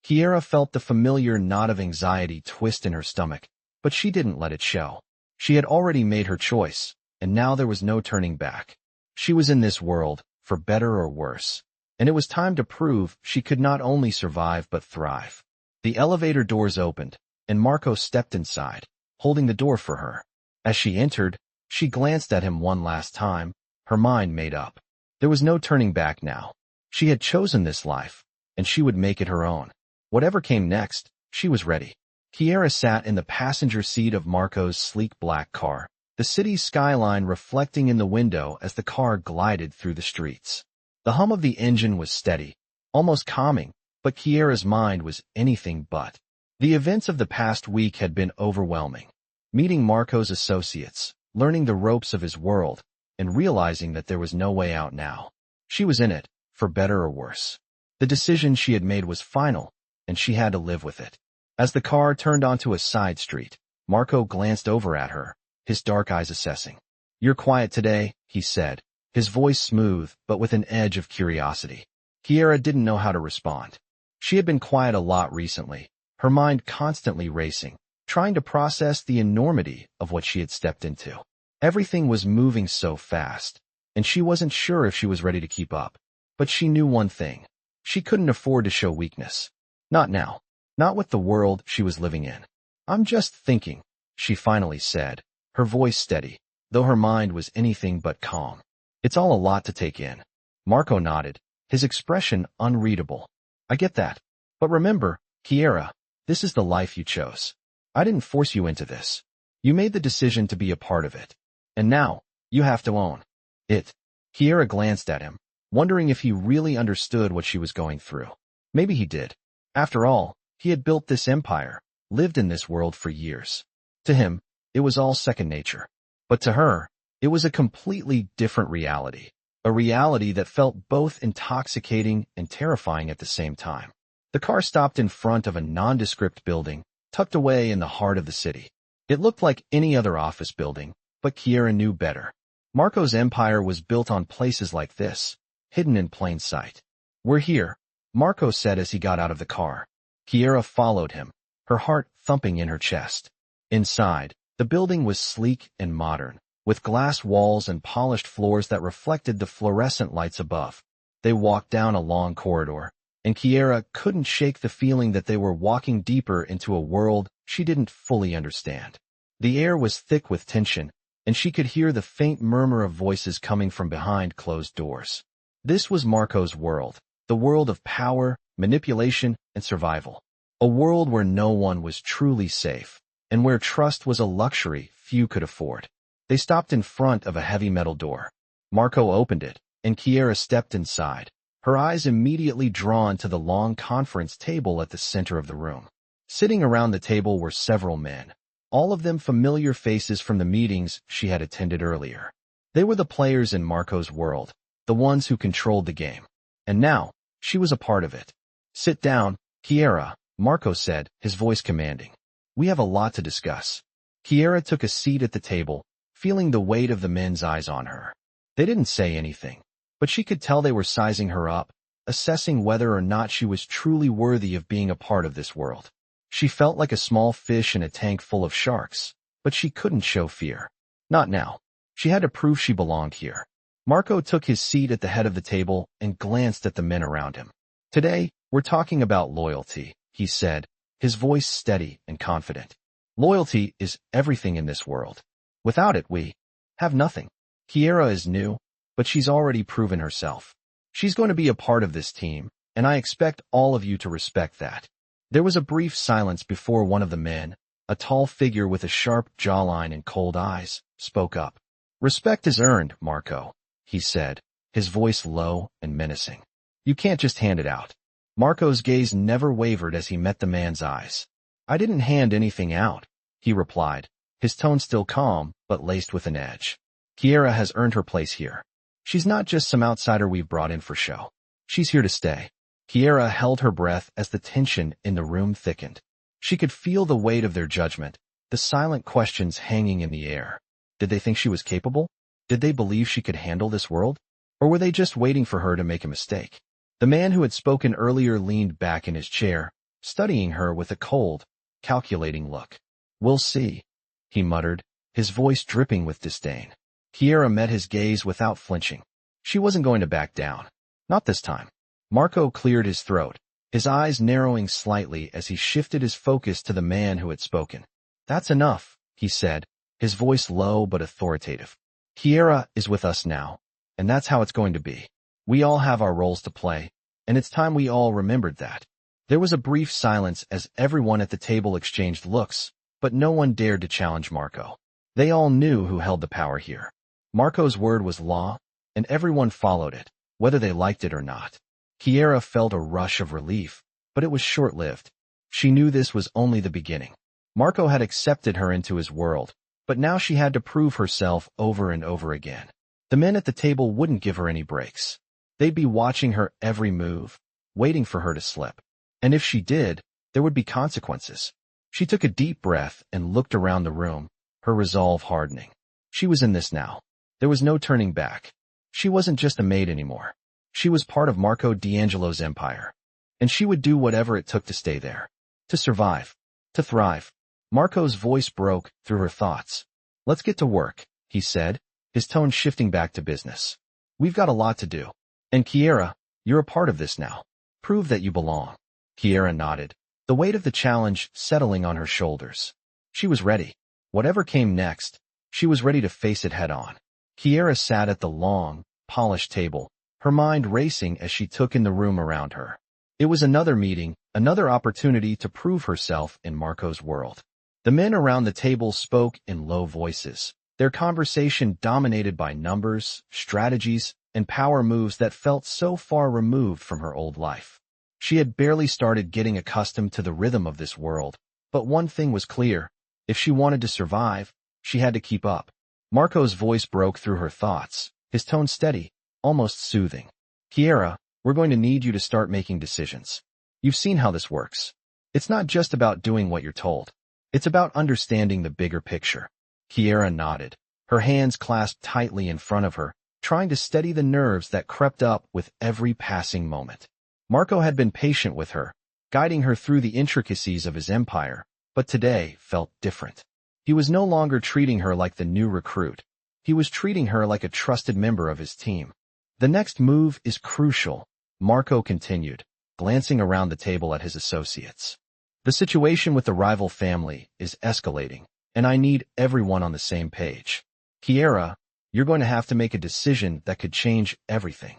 Kiara felt the familiar knot of anxiety twist in her stomach, but she didn't let it show. She had already made her choice, and now there was no turning back. She was in this world, for better or worse, and it was time to prove she could not only survive but thrive. The elevator doors opened, and Marco stepped inside, holding the door for her. As she entered, she glanced at him one last time, her mind made up. There was no turning back now. She had chosen this life, and she would make it her own. Whatever came next, she was ready. Kiara sat in the passenger seat of Marco's sleek black car, the city's skyline reflecting in the window as the car glided through the streets. The hum of the engine was steady, almost calming, but Kiara's mind was anything but. The events of the past week had been overwhelming. Meeting Marco's associates, learning the ropes of his world, and realizing that there was no way out now. She was in it, for better or worse. The decision she had made was final, and she had to live with it. As the car turned onto a side street, Marco glanced over at her, his dark eyes assessing. "You're quiet today," he said, his voice smooth but with an edge of curiosity. Kiara didn't know how to respond. She had been quiet a lot recently, her mind constantly racing, trying to process the enormity of what she had stepped into. Everything was moving so fast, and she wasn't sure if she was ready to keep up. But she knew one thing: she couldn't afford to show weakness. Not now. Not with the world she was living in. "I'm just thinking," she finally said, her voice steady, though her mind was anything but calm. "It's all a lot to take in." Marco nodded, his expression unreadable. "I get that. But remember, Kiara, this is the life you chose. I didn't force you into this. You made the decision to be a part of it. And now, you have to own it." Kiara glanced at him, wondering if he really understood what she was going through. Maybe he did. After all, he had built this empire, lived in this world for years. To him, it was all second nature. But to her, it was a completely different reality, a reality that felt both intoxicating and terrifying at the same time. The car stopped in front of a nondescript building, tucked away in the heart of the city. It looked like any other office building, but Kiara knew better. Marco's empire was built on places like this, hidden in plain sight. "We're here," Marco said as he got out of the car. Kiara followed him, her heart thumping in her chest. Inside, the building was sleek and modern, with glass walls and polished floors that reflected the fluorescent lights above. They walked down a long corridor, and Kiara couldn't shake the feeling that they were walking deeper into a world she didn't fully understand. The air was thick with tension, and she could hear the faint murmur of voices coming from behind closed doors. This was Marco's world, the world of power, manipulation, and survival. A world where no one was truly safe, and where trust was a luxury few could afford. They stopped in front of a heavy metal door. Marco opened it, and Kiara stepped inside, her eyes immediately drawn to the long conference table at the center of the room. Sitting around the table were several men, all of them familiar faces from the meetings she had attended earlier. They were the players in Marco's world, the ones who controlled the game. And now, she was a part of it. "Sit down, Kiara," Marco said, his voice commanding. "We have a lot to discuss." Kiara took a seat at the table, feeling the weight of the men's eyes on her. They didn't say anything, but she could tell they were sizing her up, assessing whether or not she was truly worthy of being a part of this world. She felt like a small fish in a tank full of sharks, but she couldn't show fear. Not now. She had to prove she belonged here. Marco took his seat at the head of the table and glanced at the men around him. "Today, we're talking about loyalty," he said, his voice steady and confident. Loyalty is everything in this world. Without it, we have nothing. Kiara is new, but she's already proven herself. She's going to be a part of this team, and I expect all of you to respect that. There was a brief silence before one of the men, a tall figure with a sharp jawline and cold eyes, spoke up. Respect is earned, Marco, he said, his voice low and menacing. You can't just hand it out. Marco's gaze never wavered as he met the man's eyes. I didn't hand anything out, he replied, his tone still calm, but laced with an edge. Kiara has earned her place here. She's not just some outsider we've brought in for show. She's here to stay. Kiara held her breath as the tension in the room thickened. She could feel the weight of their judgment, the silent questions hanging in the air. Did they think she was capable? Did they believe she could handle this world? Or were they just waiting for her to make a mistake? The man who had spoken earlier leaned back in his chair, studying her with a cold, calculating look. We'll see, he muttered, his voice dripping with disdain. Kiara met his gaze without flinching. She wasn't going to back down. Not this time. Marco cleared his throat, his eyes narrowing slightly as he shifted his focus to the man who had spoken. That's enough, he said, his voice low but authoritative. Kiara is with us now, and that's how it's going to be. We all have our roles to play, and it's time we all remembered that. There was a brief silence as everyone at the table exchanged looks, but no one dared to challenge Marco. They all knew who held the power here. Marco's word was law, and everyone followed it, whether they liked it or not. Kiara felt a rush of relief, but it was short-lived. She knew this was only the beginning. Marco had accepted her into his world, but now she had to prove herself over and over again. The men at the table wouldn't give her any breaks. They'd be watching her every move, waiting for her to slip. And if she did, there would be consequences. She took a deep breath and looked around the room, her resolve hardening. She was in this now. There was no turning back. She wasn't just a maid anymore. She was part of Marco D'Angelo's empire. And she would do whatever it took to stay there. To survive. To thrive. Marco's voice broke through her thoughts. Let's get to work, he said, his tone shifting back to business. We've got a lot to do. And Kiara, you're a part of this now. Prove that you belong. Kiara nodded, the weight of the challenge settling on her shoulders. She was ready. Whatever came next, she was ready to face it head on. Kiara sat at the long, polished table, her mind racing as she took in the room around her. It was another meeting, another opportunity to prove herself in Marco's world. The men around the table spoke in low voices, their conversation dominated by numbers, strategies, and power moves that felt so far removed from her old life. She had barely started getting accustomed to the rhythm of this world, but one thing was clear. If she wanted to survive, she had to keep up. Marco's voice broke through her thoughts, his tone steady, almost soothing. Kiara, we're going to need you to start making decisions. You've seen how this works. It's not just about doing what you're told. It's about understanding the bigger picture. Kiara nodded, her hands clasped tightly in front of her, trying to steady the nerves that crept up with every passing moment. Marco had been patient with her, guiding her through the intricacies of his empire, but today felt different. He was no longer treating her like the new recruit. He was treating her like a trusted member of his team. The next move is crucial, Marco continued, glancing around the table at his associates. The situation with the rival family is escalating, and I need everyone on the same page. Kiara, you're going to have to make a decision that could change everything.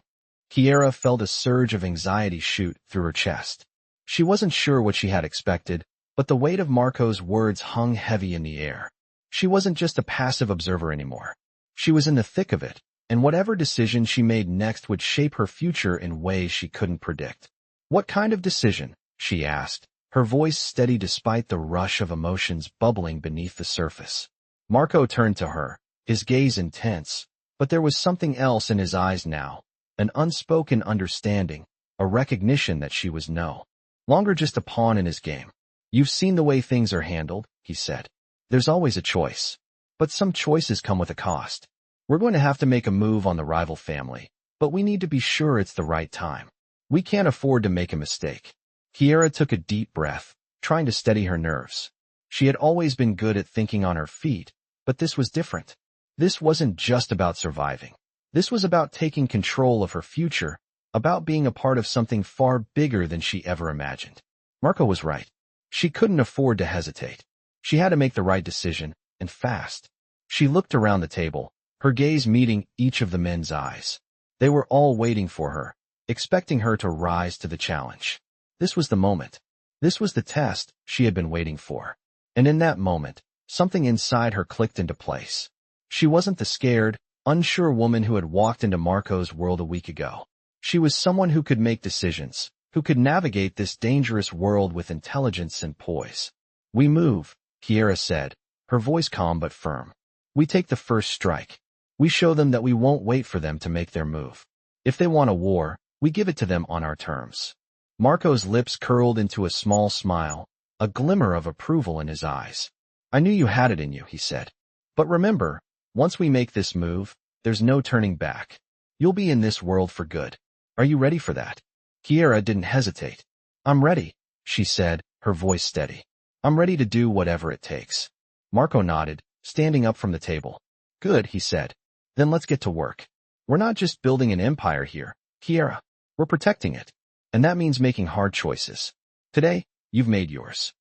Kiara felt a surge of anxiety shoot through her chest. She wasn't sure what she had expected, but the weight of Marco's words hung heavy in the air. She wasn't just a passive observer anymore. She was in the thick of it, and whatever decision she made next would shape her future in ways she couldn't predict. What kind of decision? She asked, her voice steady despite the rush of emotions bubbling beneath the surface. Marco turned to her, his gaze intense, but there was something else in his eyes now, an unspoken understanding, a recognition that she was no longer just a pawn in his game. You've seen the way things are handled, he said. There's always a choice. But some choices come with a cost. We're going to have to make a move on the rival family, but we need to be sure it's the right time. We can't afford to make a mistake. Kiara took a deep breath, trying to steady her nerves. She had always been good at thinking on her feet, but this was different. This wasn't just about surviving. This was about taking control of her future, about being a part of something far bigger than she ever imagined. Marco was right. She couldn't afford to hesitate. She had to make the right decision, and fast. She looked around the table, her gaze meeting each of the men's eyes. They were all waiting for her, expecting her to rise to the challenge. This was the moment. This was the test she had been waiting for. And in that moment, something inside her clicked into place. She wasn't the scared, unsure woman who had walked into Marco's world a week ago. She was someone who could make decisions, who could navigate this dangerous world with intelligence and poise. "We move," Kiara said, her voice calm but firm. "We take the first strike. We show them that we won't wait for them to make their move. If they want a war, we give it to them on our terms." Marco's lips curled into a small smile, a glimmer of approval in his eyes. "I knew you had it in you," he said. "But remember, once we make this move, there's no turning back. You'll be in this world for good. Are you ready for that?" Kiara didn't hesitate. "I'm ready," she said, her voice steady. "I'm ready to do whatever it takes." Marco nodded, standing up from the table. "Good," he said. "Then let's get to work. We're not just building an empire here, Kiara. We're protecting it. And that means making hard choices. Today, you've made yours."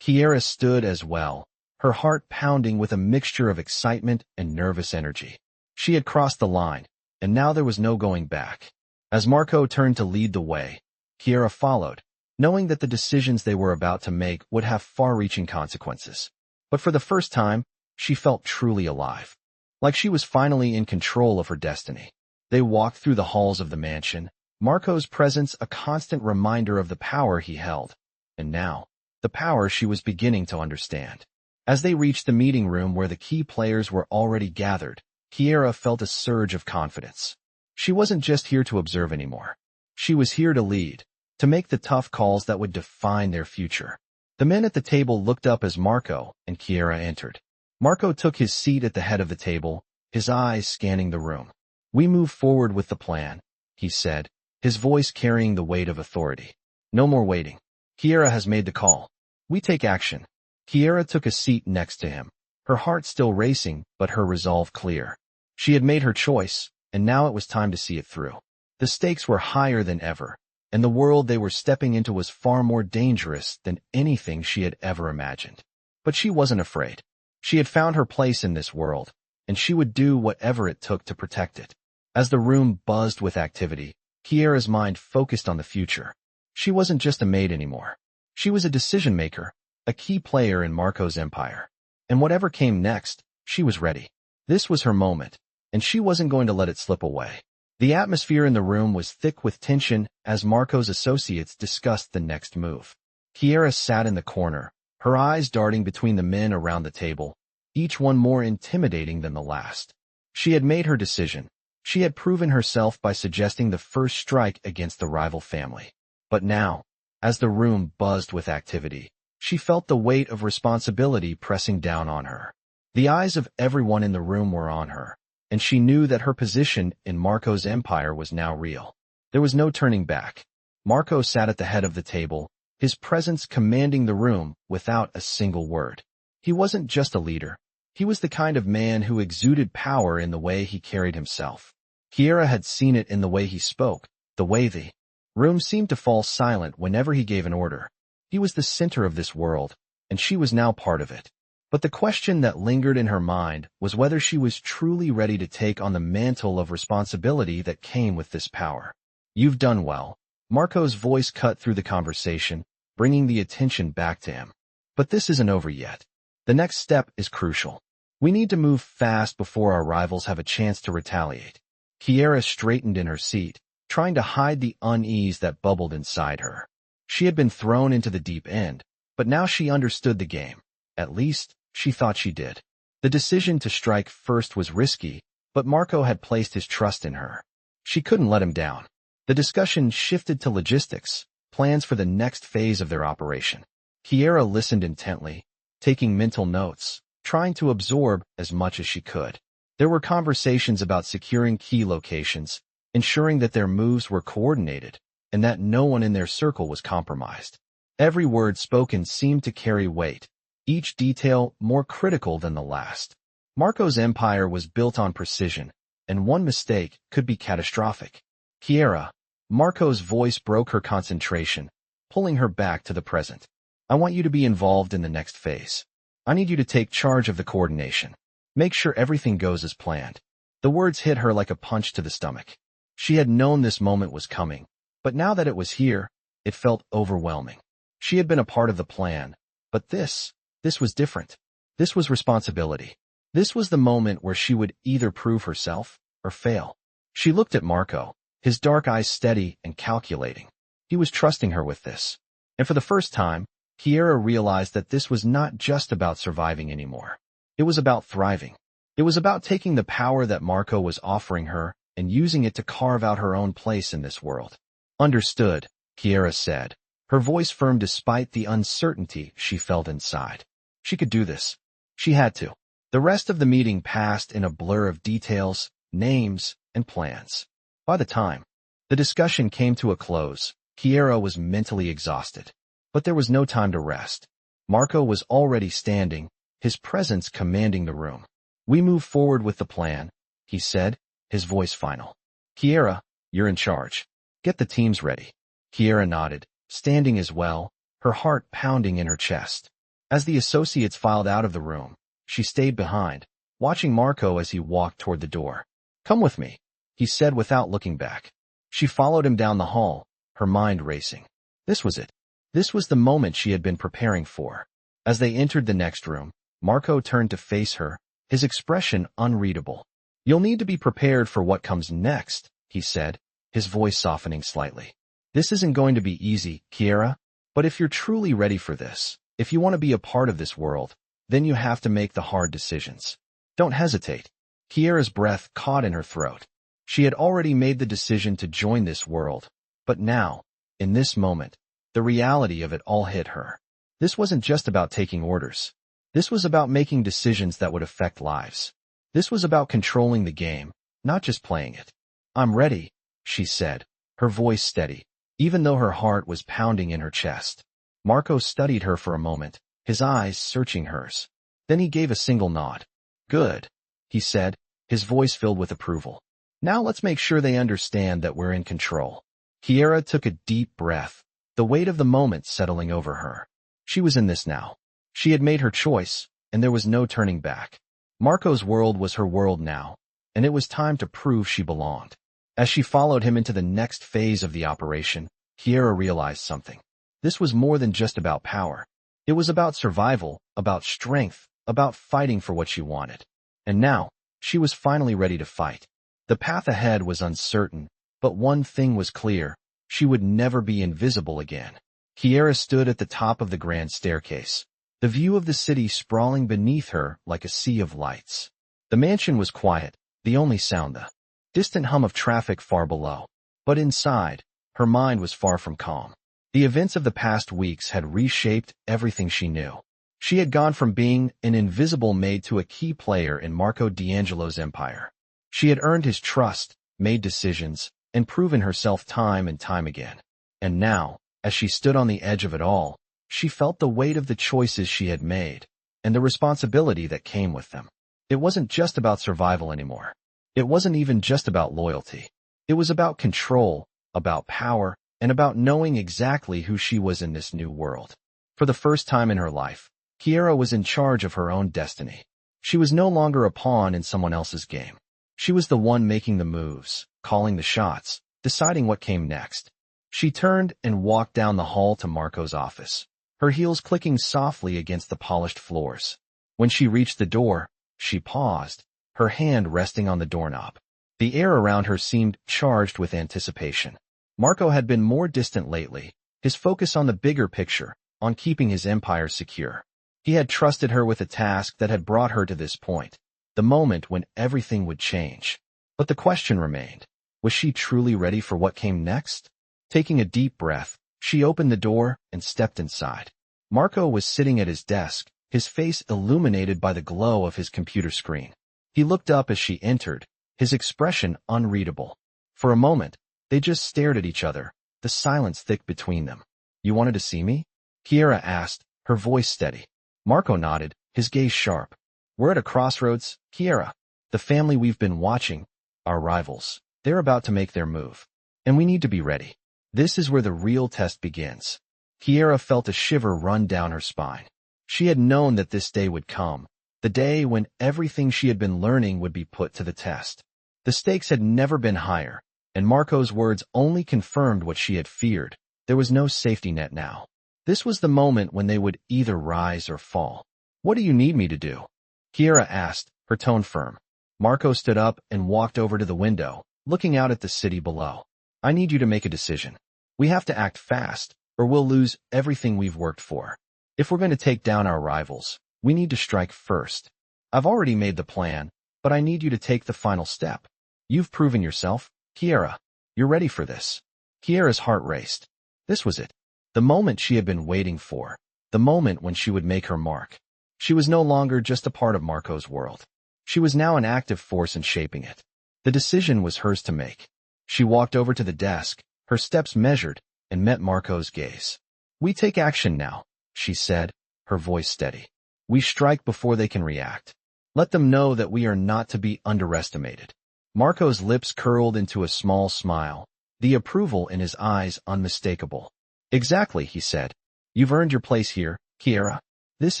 Kiara stood as well, her heart pounding with a mixture of excitement and nervous energy. She had crossed the line, and now there was no going back. As Marco turned to lead the way, Kiara followed, knowing that the decisions they were about to make would have far-reaching consequences. But for the first time, she felt truly alive. Like she was finally in control of her destiny. They walked through the halls of the mansion, Marco's presence a constant reminder of the power he held. And now, the power she was beginning to understand. As they reached the meeting room where the key players were already gathered, Kiara felt a surge of confidence. She wasn't just here to observe anymore. She was here to lead, to make the tough calls that would define their future. The men at the table looked up as Marco and Kiara entered. Marco took his seat at the head of the table, his eyes scanning the room. "We move forward with the plan," he said, his voice carrying the weight of authority. "No more waiting. Kiara has made the call. We take action." Kiara took a seat next to him, her heart still racing but her resolve clear. She had made her choice, and now it was time to see it through. The stakes were higher than ever, and the world they were stepping into was far more dangerous than anything she had ever imagined. But she wasn't afraid. She had found her place in this world, and she would do whatever it took to protect it. As the room buzzed with activity, Kiara's mind focused on the future. She wasn't just a maid anymore. She was a decision-maker, a key player in Marco's empire. And whatever came next, she was ready. This was her moment, and she wasn't going to let it slip away. The atmosphere in the room was thick with tension as Marco's associates discussed the next move. Kiara sat in the corner, her eyes darting between the men around the table, each one more intimidating than the last. She had made her decision. She had proven herself by suggesting the first strike against the rival family. But now, as the room buzzed with activity, she felt the weight of responsibility pressing down on her. The eyes of everyone in the room were on her, and she knew that her position in Marco's empire was now real. There was no turning back. Marco sat at the head of the table, his presence commanding the room without a single word. He wasn't just a leader. He was the kind of man who exuded power in the way he carried himself. Kiara had seen it in the way he spoke, the way the room seemed to fall silent whenever he gave an order. He was the center of this world, and she was now part of it. But the question that lingered in her mind was whether she was truly ready to take on the mantle of responsibility that came with this power. "You've done well." Marco's voice cut through the conversation, bringing the attention back to him. "But this isn't over yet. The next step is crucial. We need to move fast before our rivals have a chance to retaliate." Kiara straightened in her seat, trying to hide the unease that bubbled inside her. She had been thrown into the deep end, but now she understood the game. At least, she thought she did. The decision to strike first was risky, but Marco had placed his trust in her. She couldn't let him down. The discussion shifted to logistics, plans for the next phase of their operation. Kiara listened intently, taking mental notes, trying to absorb as much as she could. There were conversations about securing key locations, ensuring that their moves were coordinated, and that no one in their circle was compromised. Every word spoken seemed to carry weight, each detail more critical than the last. Marco's empire was built on precision, and one mistake could be catastrophic. "Kiara," Marco's voice broke her concentration, pulling her back to the present. "I want you to be involved in the next phase. I need you to take charge of the coordination. Make sure everything goes as planned. The words hit her like a punch to the stomach. She had known this moment was coming, but now that it was here, it felt overwhelming. She had been a part of the plan, but this was different. This was responsibility. This was the moment where she would either prove herself or fail. She looked at Marco, his dark eyes steady and calculating. He was trusting her with this. And for the first time, Kiara realized that this was not just about surviving anymore. It was about thriving. It was about taking the power that Marco was offering her and using it to carve out her own place in this world. Understood, Kiara said, her voice firm despite the uncertainty she felt inside. She could do this. She had to. The rest of the meeting passed in a blur of details, names, and plans. By the time the discussion came to a close, Kiara was mentally exhausted. But there was no time to rest. Marco was already standing, his presence commanding the room. We move forward with the plan, he said, his voice final. Kiara, you're in charge. Get the teams ready. Kiara nodded, standing as well, her heart pounding in her chest. As the associates filed out of the room, she stayed behind, watching Marco as he walked toward the door. Come with me, he said without looking back. She followed him down the hall, her mind racing. This was it. This was the moment she had been preparing for. As they entered the next room, Marco turned to face her, his expression unreadable. You'll need to be prepared for what comes next, he said, his voice softening slightly. This isn't going to be easy, Kiara, but if you're truly ready for this, if you want to be a part of this world, then you have to make the hard decisions. Don't hesitate. Kiara's breath caught in her throat. She had already made the decision to join this world, but now, in this moment, the reality of it all hit her. This wasn't just about taking orders. This was about making decisions that would affect lives. This was about controlling the game, not just playing it. I'm ready, she said, her voice steady, even though her heart was pounding in her chest. Marco studied her for a moment, his eyes searching hers. Then he gave a single nod. Good, he said, his voice filled with approval. Now let's make sure they understand that we're in control. Kiara took a deep breath, the weight of the moment settling over her. She was in this now. She had made her choice, and there was no turning back. Marco's world was her world now, and it was time to prove she belonged. As she followed him into the next phase of the operation, Kiara realized something. This was more than just about power. It was about survival, about strength, about fighting for what she wanted. And now, she was finally ready to fight. The path ahead was uncertain, but one thing was clear. She would never be invisible again. Kiara stood at the top of the grand staircase, the view of the city sprawling beneath her like a sea of lights. The mansion was quiet, the only sound the distant hum of traffic far below. But inside, her mind was far from calm. The events of the past weeks had reshaped everything she knew. She had gone from being an invisible maid to a key player in Marco D'Angelo's empire. She had earned his trust, made decisions, and proven herself time and time again. And now, as she stood on the edge of it all, she felt the weight of the choices she had made, and the responsibility that came with them. It wasn't just about survival anymore. It wasn't even just about loyalty. It was about control, about power, and about knowing exactly who she was in this new world. For the first time in her life, Kiara was in charge of her own destiny. She was no longer a pawn in someone else's game. She was the one making the moves, calling the shots, deciding what came next. She turned and walked down the hall to Marco's office, her heels clicking softly against the polished floors. When she reached the door, she paused, her hand resting on the doorknob. The air around her seemed charged with anticipation. Marco had been more distant lately, his focus on the bigger picture, on keeping his empire secure. He had trusted her with a task that had brought her to this point, the moment when everything would change. But the question remained, was she truly ready for what came next? Taking a deep breath, she opened the door and stepped inside. Marco was sitting at his desk, his face illuminated by the glow of his computer screen. He looked up as she entered, his expression unreadable. For a moment, they just stared at each other, the silence thick between them. You wanted to see me? Kiara asked, her voice steady. Marco nodded, his gaze sharp. We're at a crossroads, Kiara. The family we've been watching, our rivals, they're about to make their move. And we need to be ready. This is where the real test begins. Kiara felt a shiver run down her spine. She had known that this day would come, the day when everything she had been learning would be put to the test. The stakes had never been higher, and Marco's words only confirmed what she had feared. There was no safety net now. This was the moment when they would either rise or fall. "What do you need me to do?" Kiara asked, her tone firm. Marco stood up and walked over to the window, looking out at the city below. "I need you to make a decision. We have to act fast, or we'll lose everything we've worked for. If we're going to take down our rivals, we need to strike first. I've already made the plan, but I need you to take the final step. You've proven yourself, Kiara. You're ready for this." Kiara's heart raced. This was it. The moment she had been waiting for. The moment when she would make her mark. She was no longer just a part of Marco's world. She was now an active force in shaping it. The decision was hers to make. She walked over to the desk, her steps measured, and met Marco's gaze. "We take action now," she said, her voice steady. "We strike before they can react. Let them know that we are not to be underestimated." Marco's lips curled into a small smile, the approval in his eyes unmistakable. "Exactly," he said. "You've earned your place here, Kiara. This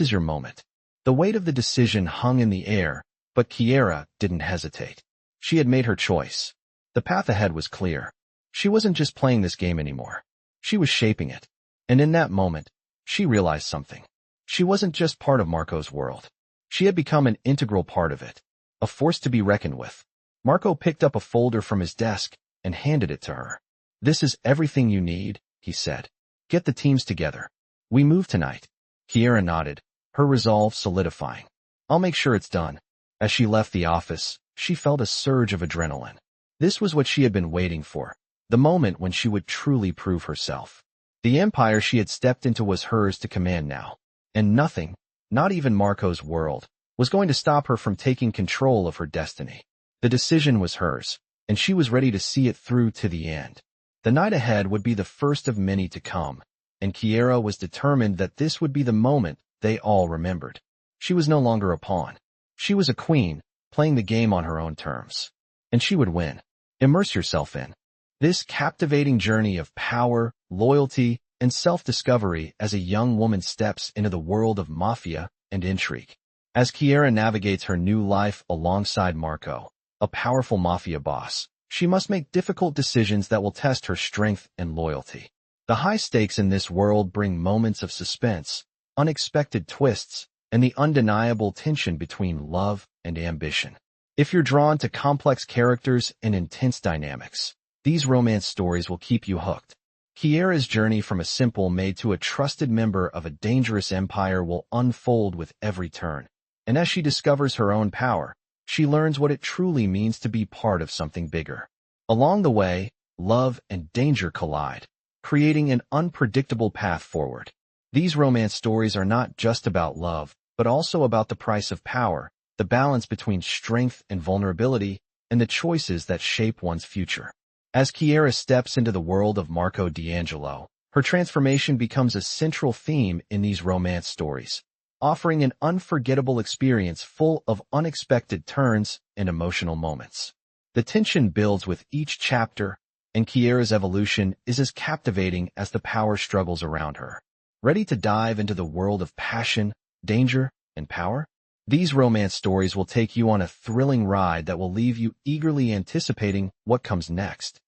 is your moment." The weight of the decision hung in the air, but Kiara didn't hesitate. She had made her choice. The path ahead was clear. She wasn't just playing this game anymore. She was shaping it. And in that moment, she realized something. She wasn't just part of Marco's world. She had become an integral part of it, a force to be reckoned with. Marco picked up a folder from his desk and handed it to her. "This is everything you need," he said. "Get the teams together. We move tonight." Kiara nodded, her resolve solidifying. "I'll make sure it's done." As she left the office, she felt a surge of adrenaline. This was what she had been waiting for, the moment when she would truly prove herself. The empire she had stepped into was hers to command now, and nothing, not even Marco's world, was going to stop her from taking control of her destiny. The decision was hers, and she was ready to see it through to the end. The night ahead would be the first of many to come, and Kiara was determined that this would be the moment they all remembered. She was no longer a pawn. She was a queen, playing the game on her own terms. And she would win. Immerse yourself in this captivating journey of power, loyalty, and self-discovery as a young woman steps into the world of Mafia and intrigue. As Kiara navigates her new life alongside Marco, a powerful Mafia boss, she must make difficult decisions that will test her strength and loyalty. The high stakes in this world bring moments of suspense, unexpected twists, and the undeniable tension between love and ambition. If you're drawn to complex characters and intense dynamics, these romance stories will keep you hooked. Kiara's journey from a simple maid to a trusted member of a dangerous empire will unfold with every turn. And as she discovers her own power, she learns what it truly means to be part of something bigger. Along the way, love and danger collide, creating an unpredictable path forward. These romance stories are not just about love, but also about the price of power, the balance between strength and vulnerability, and the choices that shape one's future. As Kiara steps into the world of Marco D'Angelo, her transformation becomes a central theme in these romance stories, offering an unforgettable experience full of unexpected turns and emotional moments. The tension builds with each chapter, and Kiara's evolution is as captivating as the power struggles around her. Ready to dive into the world of passion, danger, and power? These romance stories will take you on a thrilling ride that will leave you eagerly anticipating what comes next.